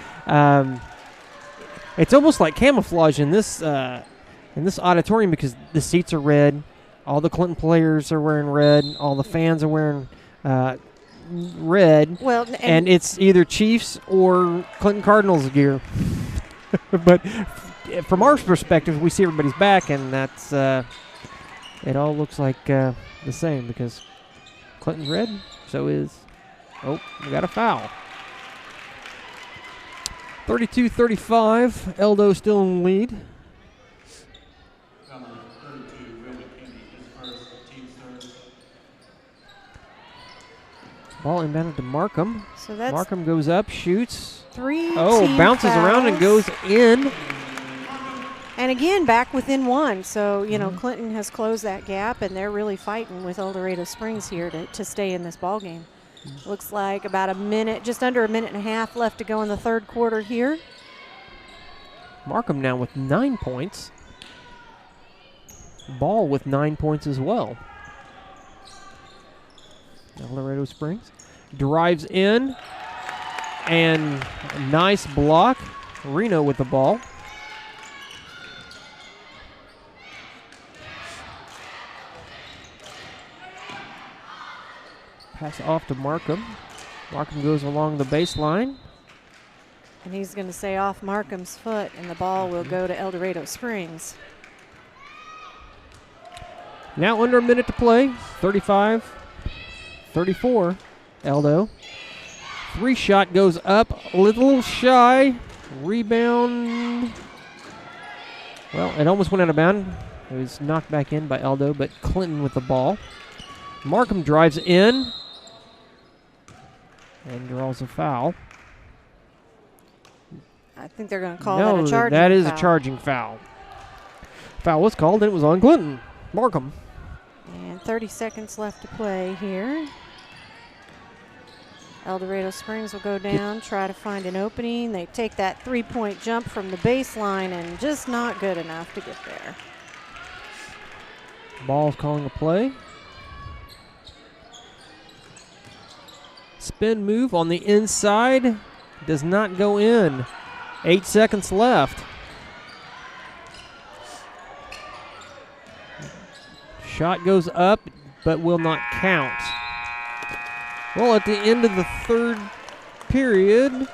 it's almost like camouflage in this auditorium because the seats are red. All the Clinton players are wearing red. All the fans are wearing red. Well, and it's either Chiefs or Clinton Cardinals gear. But from our perspective, we see everybody's back, and that's it all looks like the same because Clinton's red. So is. Oh, we got a foul. 32-35. Eldo still in the lead. Foul number 32, Willie Kennedy, his first. Team serve. Ball inbounded to Markham. So that's Markham goes up, shoots. 3 Oh, team bounces fouls. around and goes in. And again, back within 1. So, you know, Clinton has closed that gap, and they're really fighting with El Dorado Springs here to stay in this ball game. Looks like about a minute, just under a minute and a half left to go in the third quarter here. Markham now with 9 points. Ball with 9 points as well. El Dorado Springs drives in, and a nice block. Reno with the ball. Pass off to Markham. Markham goes along the baseline. And he's going to say off Markham's foot, and the ball will go to El Dorado Springs. Now under a minute to play. 35-34. Eldo. 3-shot goes up. A little shy. Rebound. Well, it almost went out of bounds. It was knocked back in by Eldo, but Clinton with the ball. Markham drives in and draws a foul. I think they're going to call that a charging foul. That is a charging foul. Foul was called, and it was on Clinton. Markham. And 30 seconds left to play here. El Dorado Springs will go down, try to find an opening. They take that 3-point jump from the baseline, and just not good enough to get there. Ball's calling a play. Spin move on the inside. Does not go in. 8 seconds left. Shot goes up, but will not count. Well, at the end of the third period,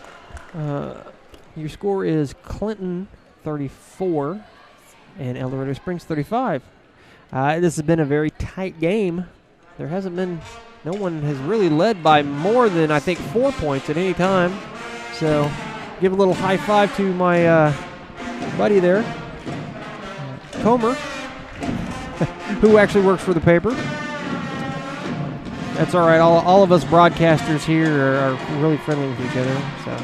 your score is Clinton 34 and El Dorado Springs 35. This has been a very tight game. There hasn't been, no one has really led by more than, I think, 4 points at any time. So, give a little high five to my buddy there, Comer, who actually works for the paper. That's all right. All of us broadcasters here are really friendly with each other. So,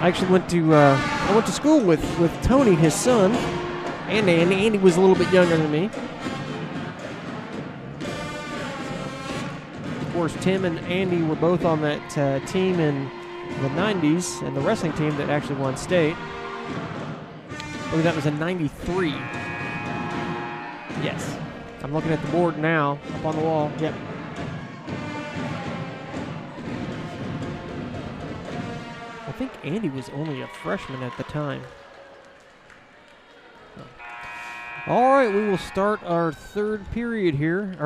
I actually went to school with Tony, his son, and Andy. Andy was a little bit younger than me. Of course, Tim and Andy were both on that team in the 90s, and the wrestling team that actually won state. I believe that was in 93. Yes. I'm looking at the board now, up on the wall. Yep. I think Andy was only a freshman at the time. All right, we will start our fourth period here.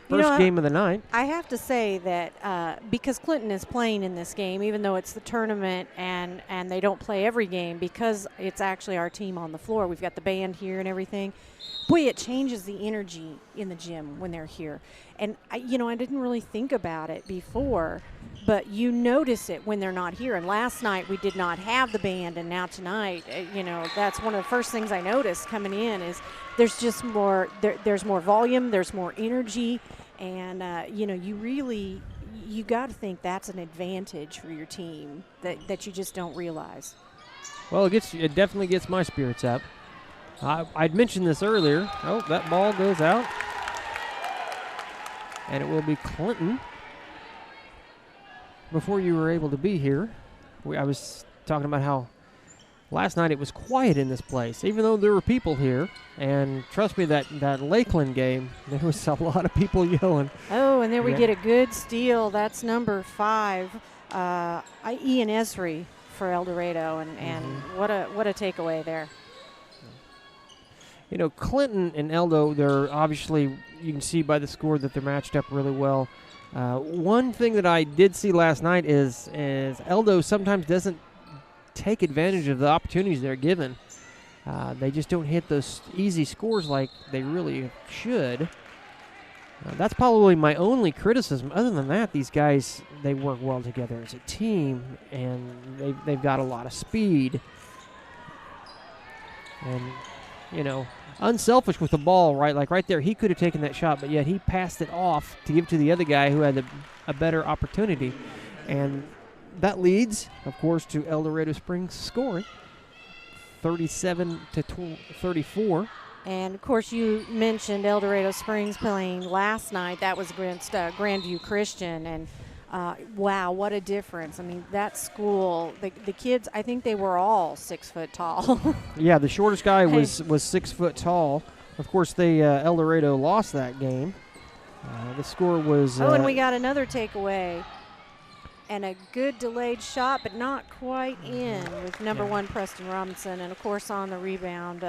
First game of the night. I have to say that because Clinton is playing in this game, even though it's the tournament and they don't play every game, because it's actually our team on the floor. We've got the band here and everything. Boy, it changes the energy in the gym when they're here. And, I didn't really think about it before, but you notice it when they're not here. And last night we did not have the band, and now tonight, that's one of the first things I noticed coming in is there's just more, there's more volume, there's more energy, and, you got to think that's an advantage for your team that you just don't realize. Well, it definitely gets my spirits up. I'd mentioned this earlier. Oh, that ball goes out. And it will be Clinton. Before you were able to be here, I was talking about how last night it was quiet in this place, even though there were people here. And trust me, that Lakeland game, there was a lot of people yelling. Oh, and there we get a good steal. That's number 5, Ian Esri for El Dorado. And what a takeaway there. Clinton and Eldo, they're obviously, you can see by the score that they're matched up really well. One thing that I did see last night is Eldo sometimes doesn't take advantage of the opportunities they're given. They just don't hit those easy scores like they really should. That's probably my only criticism. Other than that, these guys, they work well together as a team, and they've got a lot of speed. And, unselfish with the ball, right? Like right there, he could have taken that shot, but yet he passed it off to give to the other guy who had a better opportunity. And that leads, of course, to El Dorado Springs scoring 37-34. And, of course, you mentioned El Dorado Springs playing last night. That was against Grandveiw Christian. And, wow, what a difference. I mean, that school, the kids, I think they were all 6 foot tall. Yeah, the shortest guy was 6 foot tall. Of course, El Dorado lost that game. The score was... and we got another takeaway. And a good delayed shot, but not quite in with number 1 Preston Robinson. And, of course, on the rebound,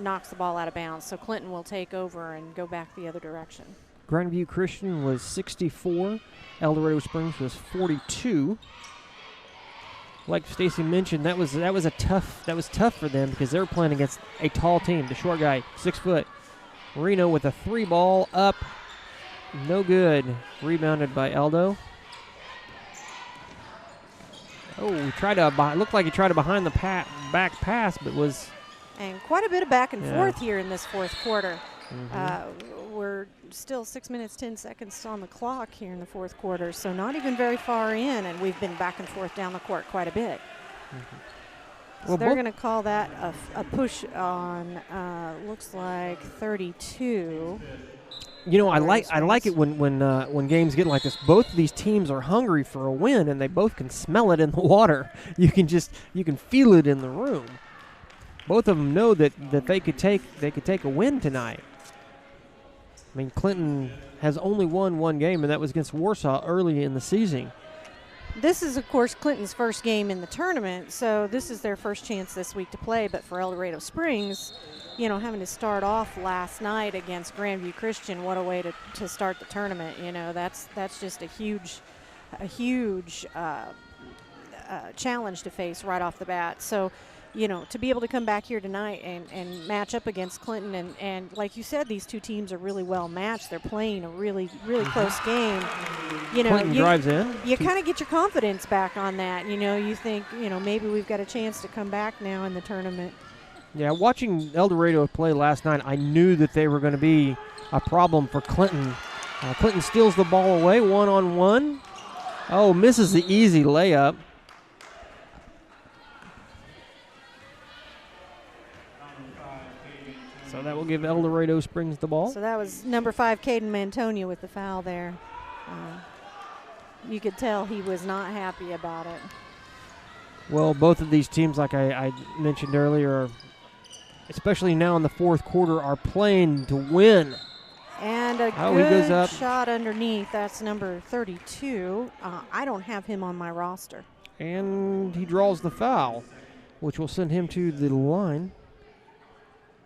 knocks the ball out of bounds. So Clinton will take over and go back the other direction. Grandveiw Christian was 64. El Dorado Springs was 42. Like Stacy mentioned, that was tough for them because they were playing against a tall team. The short guy, 6 foot. Marino with a 3 ball up, no good. Rebounded by Eldo. Oh, looked like he tried to behind the back pass, but was. And quite a bit of back and forth here in this fourth quarter. Mm-hmm. We're still 6 minutes, 10 seconds on the clock here in the fourth quarter, so not even very far in, and we've been back and forth down the court quite a bit. Mm-hmm. So they're going to call that a push on, looks like 32. You know, I like it when games get like this. Both of these teams are hungry for a win, and they both can smell it in the water. You can feel it in the room. Both of them know that they could take a win tonight. I mean, Clinton has only won one game, and that was against Warsaw early in the season. This is, of course, Clinton's first game in the tournament, so this is their first chance this week to play. But for El Dorado Springs, you know, having to start off last night against Grandveiw Christian, what a way to start the tournament. You know, that's just a huge challenge to face right off the bat. So, you know, to be able to come back here tonight and match up against Clinton, and like you said, these two teams are really well matched. They're playing a really close game. You know, Clinton drives in. You kind of get your confidence back on that. You know, you think, you know, maybe we've got a chance to come back now in the tournament. Yeah, watching El Dorado play last night, I knew that they were going to be a problem for Clinton. Clinton steals the ball away, 1-on-1. Oh, misses the easy layup. So that will give El Dorado Springs the ball. So that was number 5, Caden Mantonia, with the foul there. You could tell he was not happy about it. Well, both of these teams, like I mentioned earlier, especially now in the fourth quarter, are playing to win. And a good shot underneath. That's number 32. I don't have him on my roster. And he draws the foul, which will send him to the line.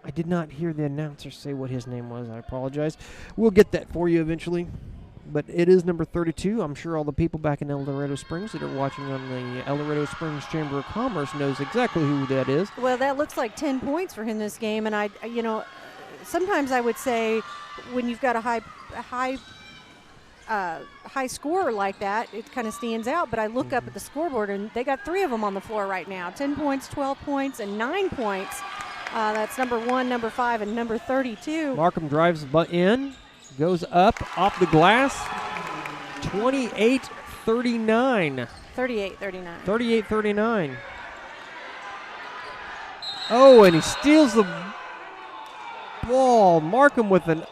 I did not hear the announcer say what his name was. I apologize. We'll get that for you eventually. But it is number 32. I'm sure all the people back in El Dorado Springs that are watching on the El Dorado Springs Chamber of Commerce knows exactly who that is. Well, that looks like 10 points for him this game. And you know, sometimes I would say when you've got a high scorer like that, it kind of stands out. But I look up at the scoreboard, and they got 3 of them on the floor right now: 10 points, 12 points, and 9 points. That's number 1, number 5, and number 32. Markham drives in, goes up, off the glass, 28-39. 38-39. 38-39. Oh, and he steals the ball. Markham with an...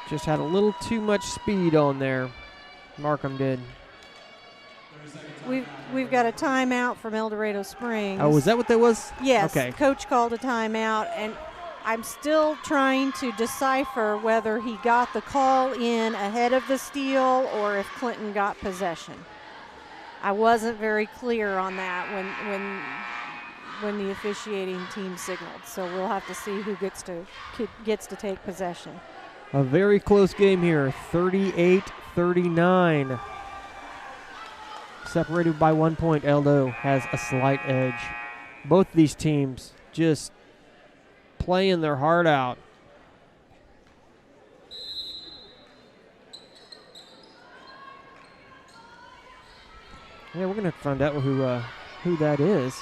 Just had a little too much speed on there. Markham did. We've got a timeout from El Dorado Springs. Oh, is that what that was? Yes. Okay. Coach called a timeout, and I'm still trying to decipher whether he got the call in ahead of the steal or if Clinton got possession. I wasn't very clear on that when the officiating team signaled. So we'll have to see who gets to take possession. A very close game here, 38-39. Separated by 1 point, Eldo has a slight edge. Both these teams just playing their heart out. Yeah, we're going to find out who that is.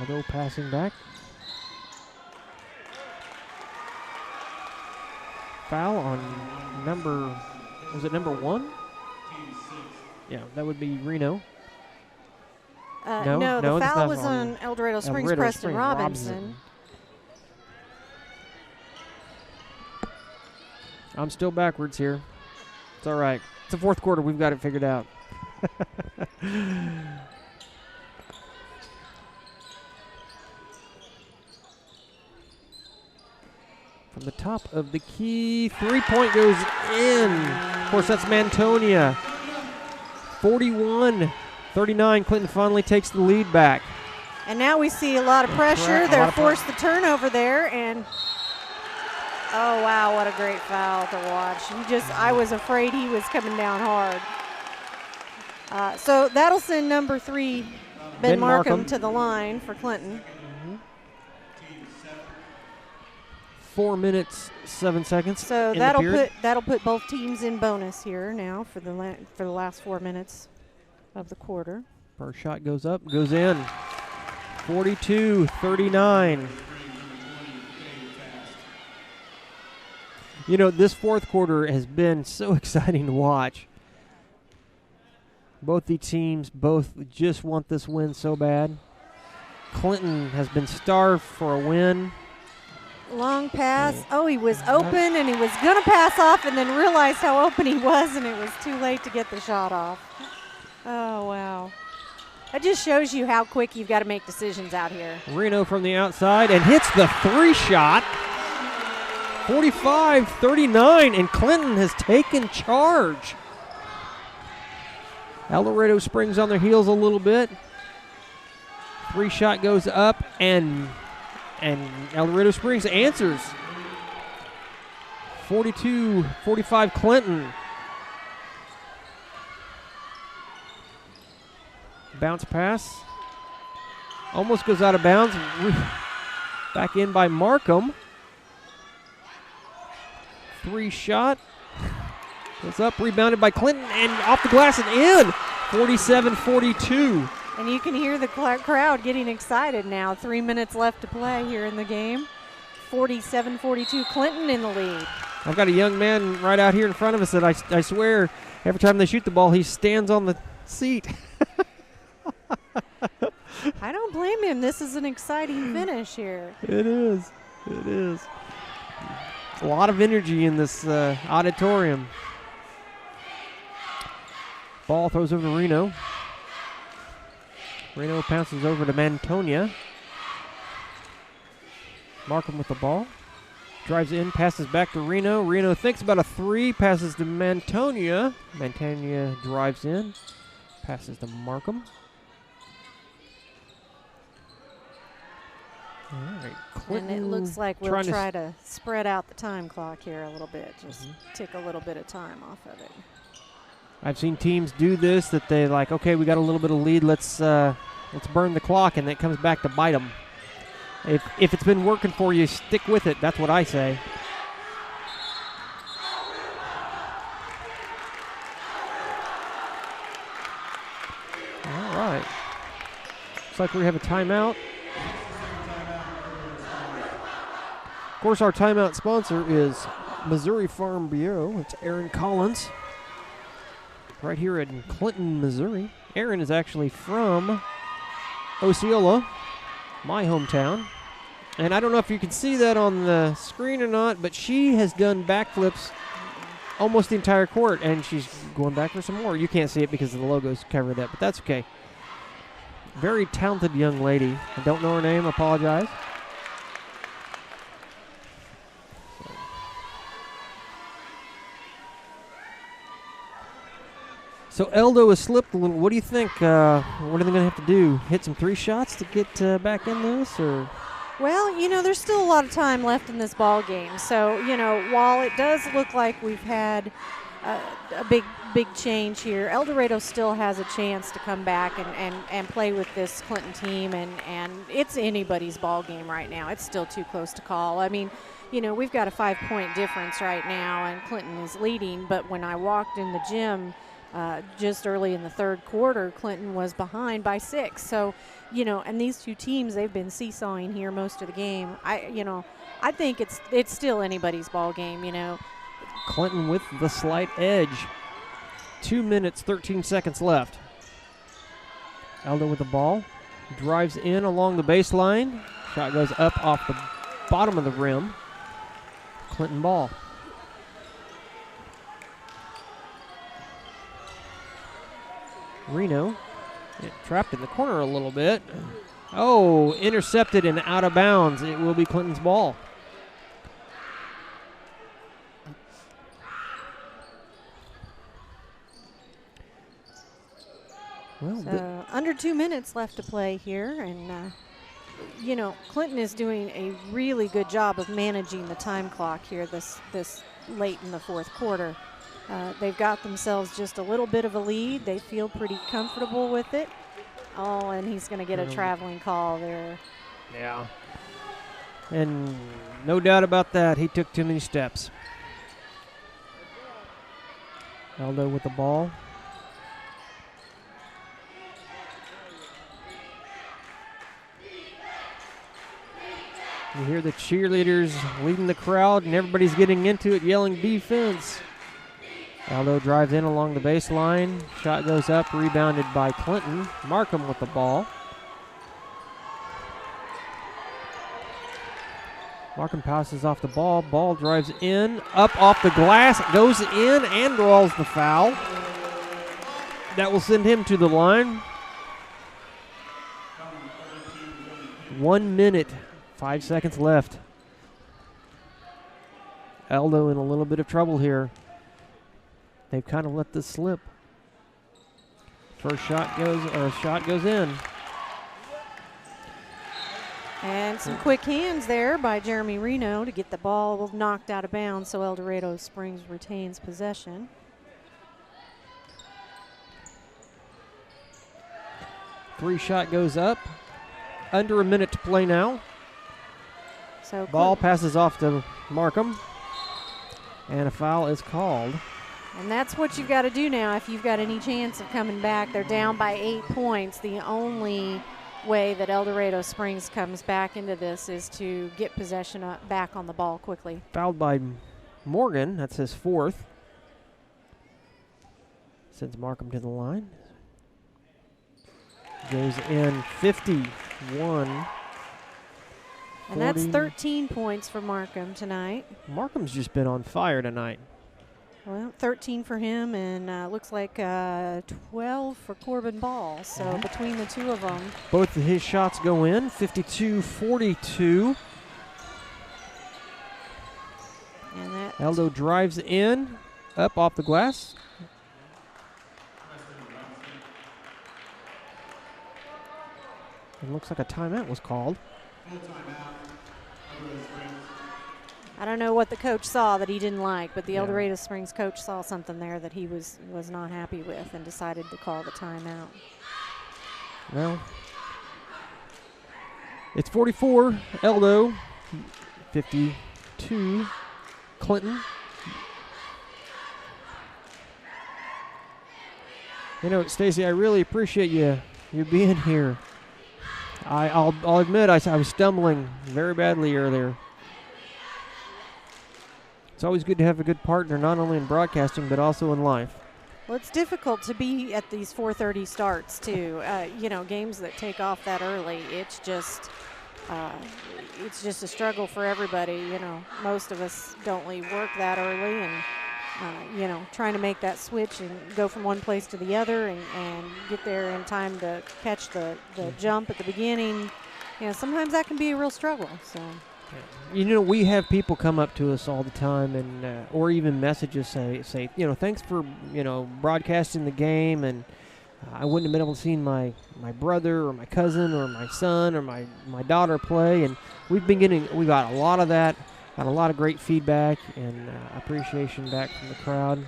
Eldo passing back. foul on was it number 1? Yeah, that would be Reno. No, the that's foul not was on El Dorado Springs, Preston Robinson. I'm still backwards here. It's all right. It's the fourth quarter. We've got it figured out. From the top of the key, 3-point goes in. Of course, that's Mantonia. 41-39. Clinton finally takes the lead back. And now we see a lot of pressure. They're forced the turnover there, and oh wow, what a great foul to watch. I was afraid he was coming down hard. So that'll send number 3, Ben Markham, to the line for Clinton. 4 minutes, 7 seconds. So that'll put both teams in bonus here now for the last 4 minutes of the quarter. First shot goes up, goes in. 42-39. You know, this fourth quarter has been so exciting to watch. Both the teams just want this win so bad. Clinton has been starved for a win. Long pass. Oh, he was open, and he was going to pass off and then realized how open he was, and it was too late to get the shot off. Oh, wow. That just shows you how quick you've got to make decisions out here. Reno from the outside and hits the 3-shot. 45-39, and Clinton has taken charge. El Dorado Springs on their heels a little bit. 3-shot goes up, and El Dorado Springs answers. 42-45 Clinton. Bounce pass. Almost goes out of bounds. Back in by Markham. 3-shot. Goes up, rebounded by Clinton, and off the glass and in. 47-42. And you can hear the crowd getting excited now. 3 minutes left to play here in the game. 47-42, Clinton in the lead. I've got a young man right out here in front of us that I swear every time they shoot the ball, he stands on the seat. I don't blame him. This is an exciting finish here. It is. It is. A lot of energy in this auditorium. Ball throws over to Reno. Reno bounces over to Mantonia. Markham with the ball. Drives in, passes back to Reno. Reno thinks about a 3, passes to Mantonia. Mantonia drives in, passes to Markham. All right, Clinton, and it looks like we'll try to spread out the time clock here a little bit, just take a little bit of time off of it. I've seen teams do this, that they like, okay, we got a little bit of lead, let's burn the clock, and it comes back to bite them. If it's been working for you, stick with it. That's what I say. All right. Looks like we have a timeout. Of course, our timeout sponsor is Missouri Farm Bureau. It's Aaron Collins, right here in Clinton, Missouri. Aaron is actually from Osceola, my hometown. And I don't know if you can see that on the screen or not, but she has done backflips almost the entire court, and she's going back for some more. You can't see it because the logo's covered up, but that's okay. Very talented young lady. I don't know her name. Apologize. So Eldo has slipped a little. What do you think? What are they going to have to do? Hit some 3 shots to get back in this, or? Well, you know, there's still a lot of time left in this ball game. So, you know, while it does look like we've had a big change here, El Dorado still has a chance to come back and play with this Clinton team, and it's anybody's ball game right now. It's still too close to call. I mean, you know, we've got a 5-point difference right now, and Clinton is leading. But when I walked in the gym just early in the third quarter, Clinton was behind by 6. So, you know, and these two teams, they've been seesawing here most of the game. I think it's still anybody's ball game. You know, Clinton with the slight edge. 2 minutes, 13 seconds left. Eldo with the ball. Drives in along the baseline. Shot goes up off the bottom of the rim. Clinton ball. Reno trapped in the corner a little bit. Oh, intercepted and out of bounds. It will be Clinton's ball. Well, so under 2 minutes left to play here, and you know, Clinton is doing a really good job of managing the time clock here this late in the fourth quarter. They've got themselves just a little bit of a lead. They feel pretty comfortable with it. Oh, and he's going to get a traveling call there. Yeah. And no doubt about that, he took too many steps. Eldo with the ball. You hear the cheerleaders leading the crowd, and everybody's getting into it, yelling defense. Aldo drives in along the baseline. Shot goes up, rebounded by Clinton. Markham with the ball. Markham passes off the ball. Ball drives in, up off the glass, goes in and draws the foul. That will send him to the line. 1 minute. 5 seconds left. Eldo in a little bit of trouble here. They've kind of let this slip. First shot goes in. And some quick hands there by Jeremy Reno to get the ball knocked out of bounds, so El Dorado Springs retains possession. Three shot goes up. Under a minute to play now. So ball passes off to Markham, and a foul is called. And that's what you've got to do now if you've got any chance of coming back. They're down by 8 points. The only way that El Dorado Springs comes back into this is to get possession back on the ball quickly. Fouled by Morgan. That's his fourth. Sends Markham to the line. Goes in 51. And that's 13 points for Markham tonight. Markham's just been on fire tonight. Well, 13 for him, and looks like 12 for Corbin Ball. So between the two of them. Both of his shots go in, 52-42. And that Eldo drives in, up off the glass. It looks like a timeout was called. I don't know what the coach saw that he didn't like, but the El Dorado Springs coach saw something there that he was not happy with and decided to call the timeout. Well, it's 44, Eldo, 52, Clinton. You know, Stacy, I really appreciate you being here. I'll admit I was stumbling very badly earlier. It's always good to have a good partner, not only in broadcasting, but also in life. Well, it's difficult to be at these 4:30 starts, too. You know, games that take off that early, it's just a struggle for everybody. You know, most of us don't work that early, and, you know, trying to make that switch and go from one place to the other and get there in time to catch the jump at the beginning, you know, sometimes that can be a real struggle, so. You know, we have people come up to us all the time, and or even messages say, you know, thanks for, you know, broadcasting the game, and I wouldn't have been able to see my brother or my cousin or my son or my daughter play, and we got a lot of that, got a lot of great feedback and appreciation back from the crowd.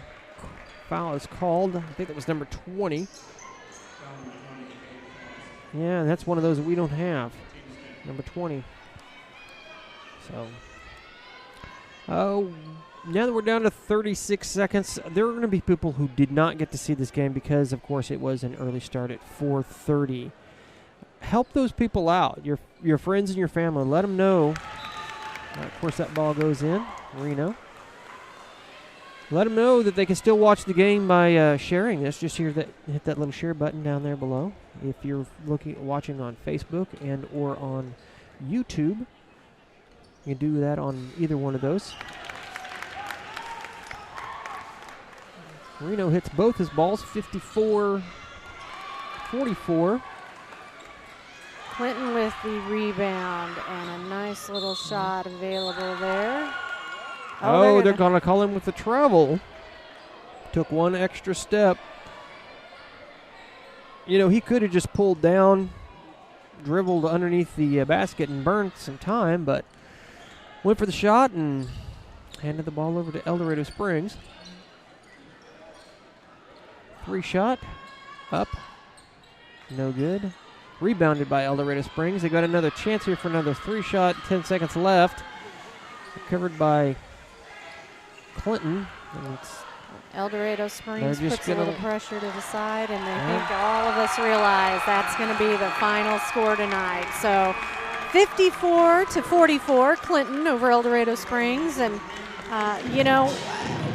Foul is called. I think that was number 20. Yeah, and that's one of those that we don't have, number 20. So, now that we're down to 36 seconds, there are going to be people who did not get to see this game because, of course, it was an early start at 4:30. Help those people out, your friends and your family. Let them know. Of course, that ball goes in. Reno. Let them know that they can still watch the game by sharing this. Just hit that little share button down there below. If you're watching on Facebook and or on YouTube, you can do that on either one of those. Reno hits both his balls, 54-44. Clinton with the rebound and a nice little shot available there. Oh, they're going to call him with the travel. Took one extra step. You know, he could have just pulled down, dribbled underneath the basket and burned some time, but went for the shot and handed the ball over to El Dorado Springs. 3-shot, up, no good. Rebounded by El Dorado Springs. They got another chance here for another 3-shot, 10 seconds left. Covered by Clinton. And El Dorado Springs puts a gonna little pressure to the side, and I think all of us realize that's going to be the final score tonight. So 54-44, Clinton over El Dorado Springs. And, you know,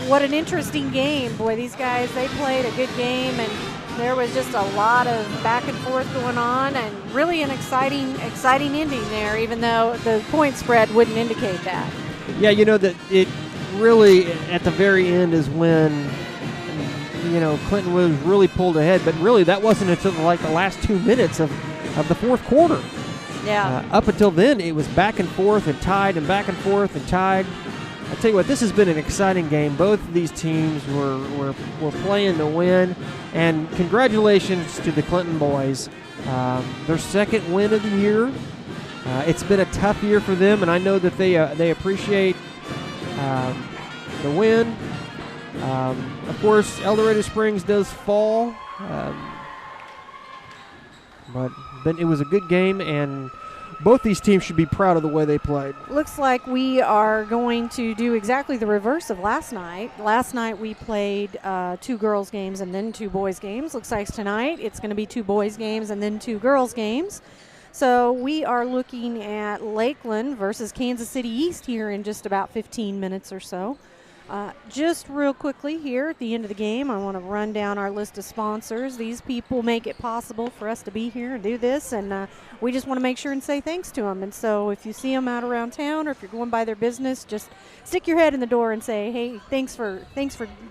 what an interesting game. Boy, these guys, they played a good game, and there was just a lot of back and forth going on, and really an exciting ending there, even though the point spread wouldn't indicate that. yeah, you know, that it really, at the very end is when, you know, Clinton was really pulled ahead, but really that wasn't until like the last 2 minutes of the fourth quarter. Yeah. Up until then, it was back and forth and tied and back and forth and tied. I'll tell you what, this has been an exciting game. Both of these teams were playing to win, and congratulations to the Clinton boys. Their second win of the year. It's been a tough year for them, and I know that they appreciate the win. Of course, El Dorado Springs does fall, but it was a good game, and both these teams should be proud of the way they played. Looks like we are going to do exactly the reverse of last night. Last night we played 2 girls games and then 2 boys games. Looks like tonight it's going to be 2 boys games and then 2 girls games. So we are looking at Lakeland versus Kansas City East here in just about 15 minutes or so. Just real quickly here at the end of the game, I want to run down our list of sponsors. These people make it possible for us to be here and do this, and we just want to make sure and say thanks to them. And so if you see them out around town or if you're going by their business, just stick your head in the door and say, hey, thanks for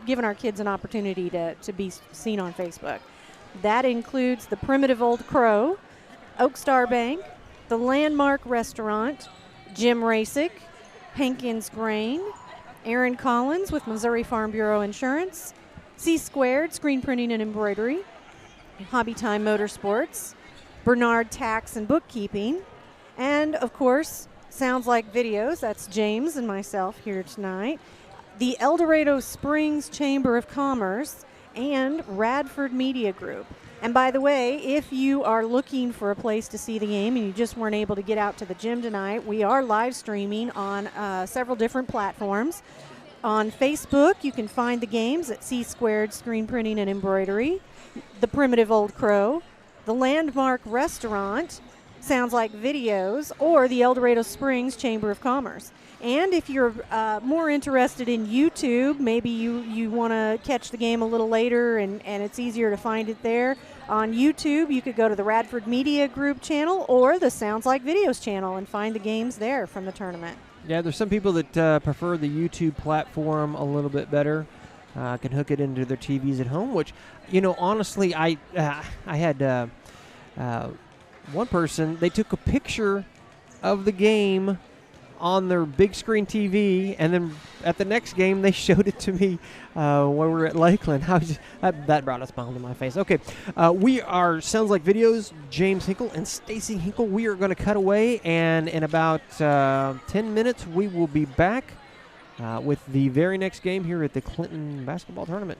giving our kids an opportunity to be seen on Facebook. That includes the Primitive Old Crow, Oak Star Bank, the Landmark Restaurant, Jim Rasick, Hankins Grain, Aaron Collins with Missouri Farm Bureau Insurance, C Squared Screen Printing and Embroidery, Hobby Time Motorsports, Bernard Tax and Bookkeeping, and of course, Sounds Like Videos. That's James and myself here tonight. The El Dorado Springs Chamber of Commerce and Radford Media Group. And by the way, if you are looking for a place to see the game and you just weren't able to get out to the gym tonight, we are live streaming on several different platforms. On Facebook, you can find the games at C Squared Screen Printing and Embroidery, the Primitive Old Crow, the Landmark Restaurant, Sounds Like Videos, or the El Dorado Springs Chamber of Commerce. And if you're more interested in YouTube, maybe you want to catch the game a little later and it's easier to find it there. On YouTube, you could go to the Radford Media Group channel or the Sounds Like Videos channel and find the games there from the tournament. Yeah, there's some people that prefer the YouTube platform a little bit better. Can hook it into their TVs at home, which, you know, honestly, I had one person, they took a picture of the game on their big screen TV, and then at the next game they showed it to me when we were at Lakeland. That brought a smile to my face. Okay, we are Sounds Like Videos, James Hinkle and Stacy Hinkle. We are going to cut away, and in about 10 minutes we will be back with the very next game here at the Clinton basketball tournament.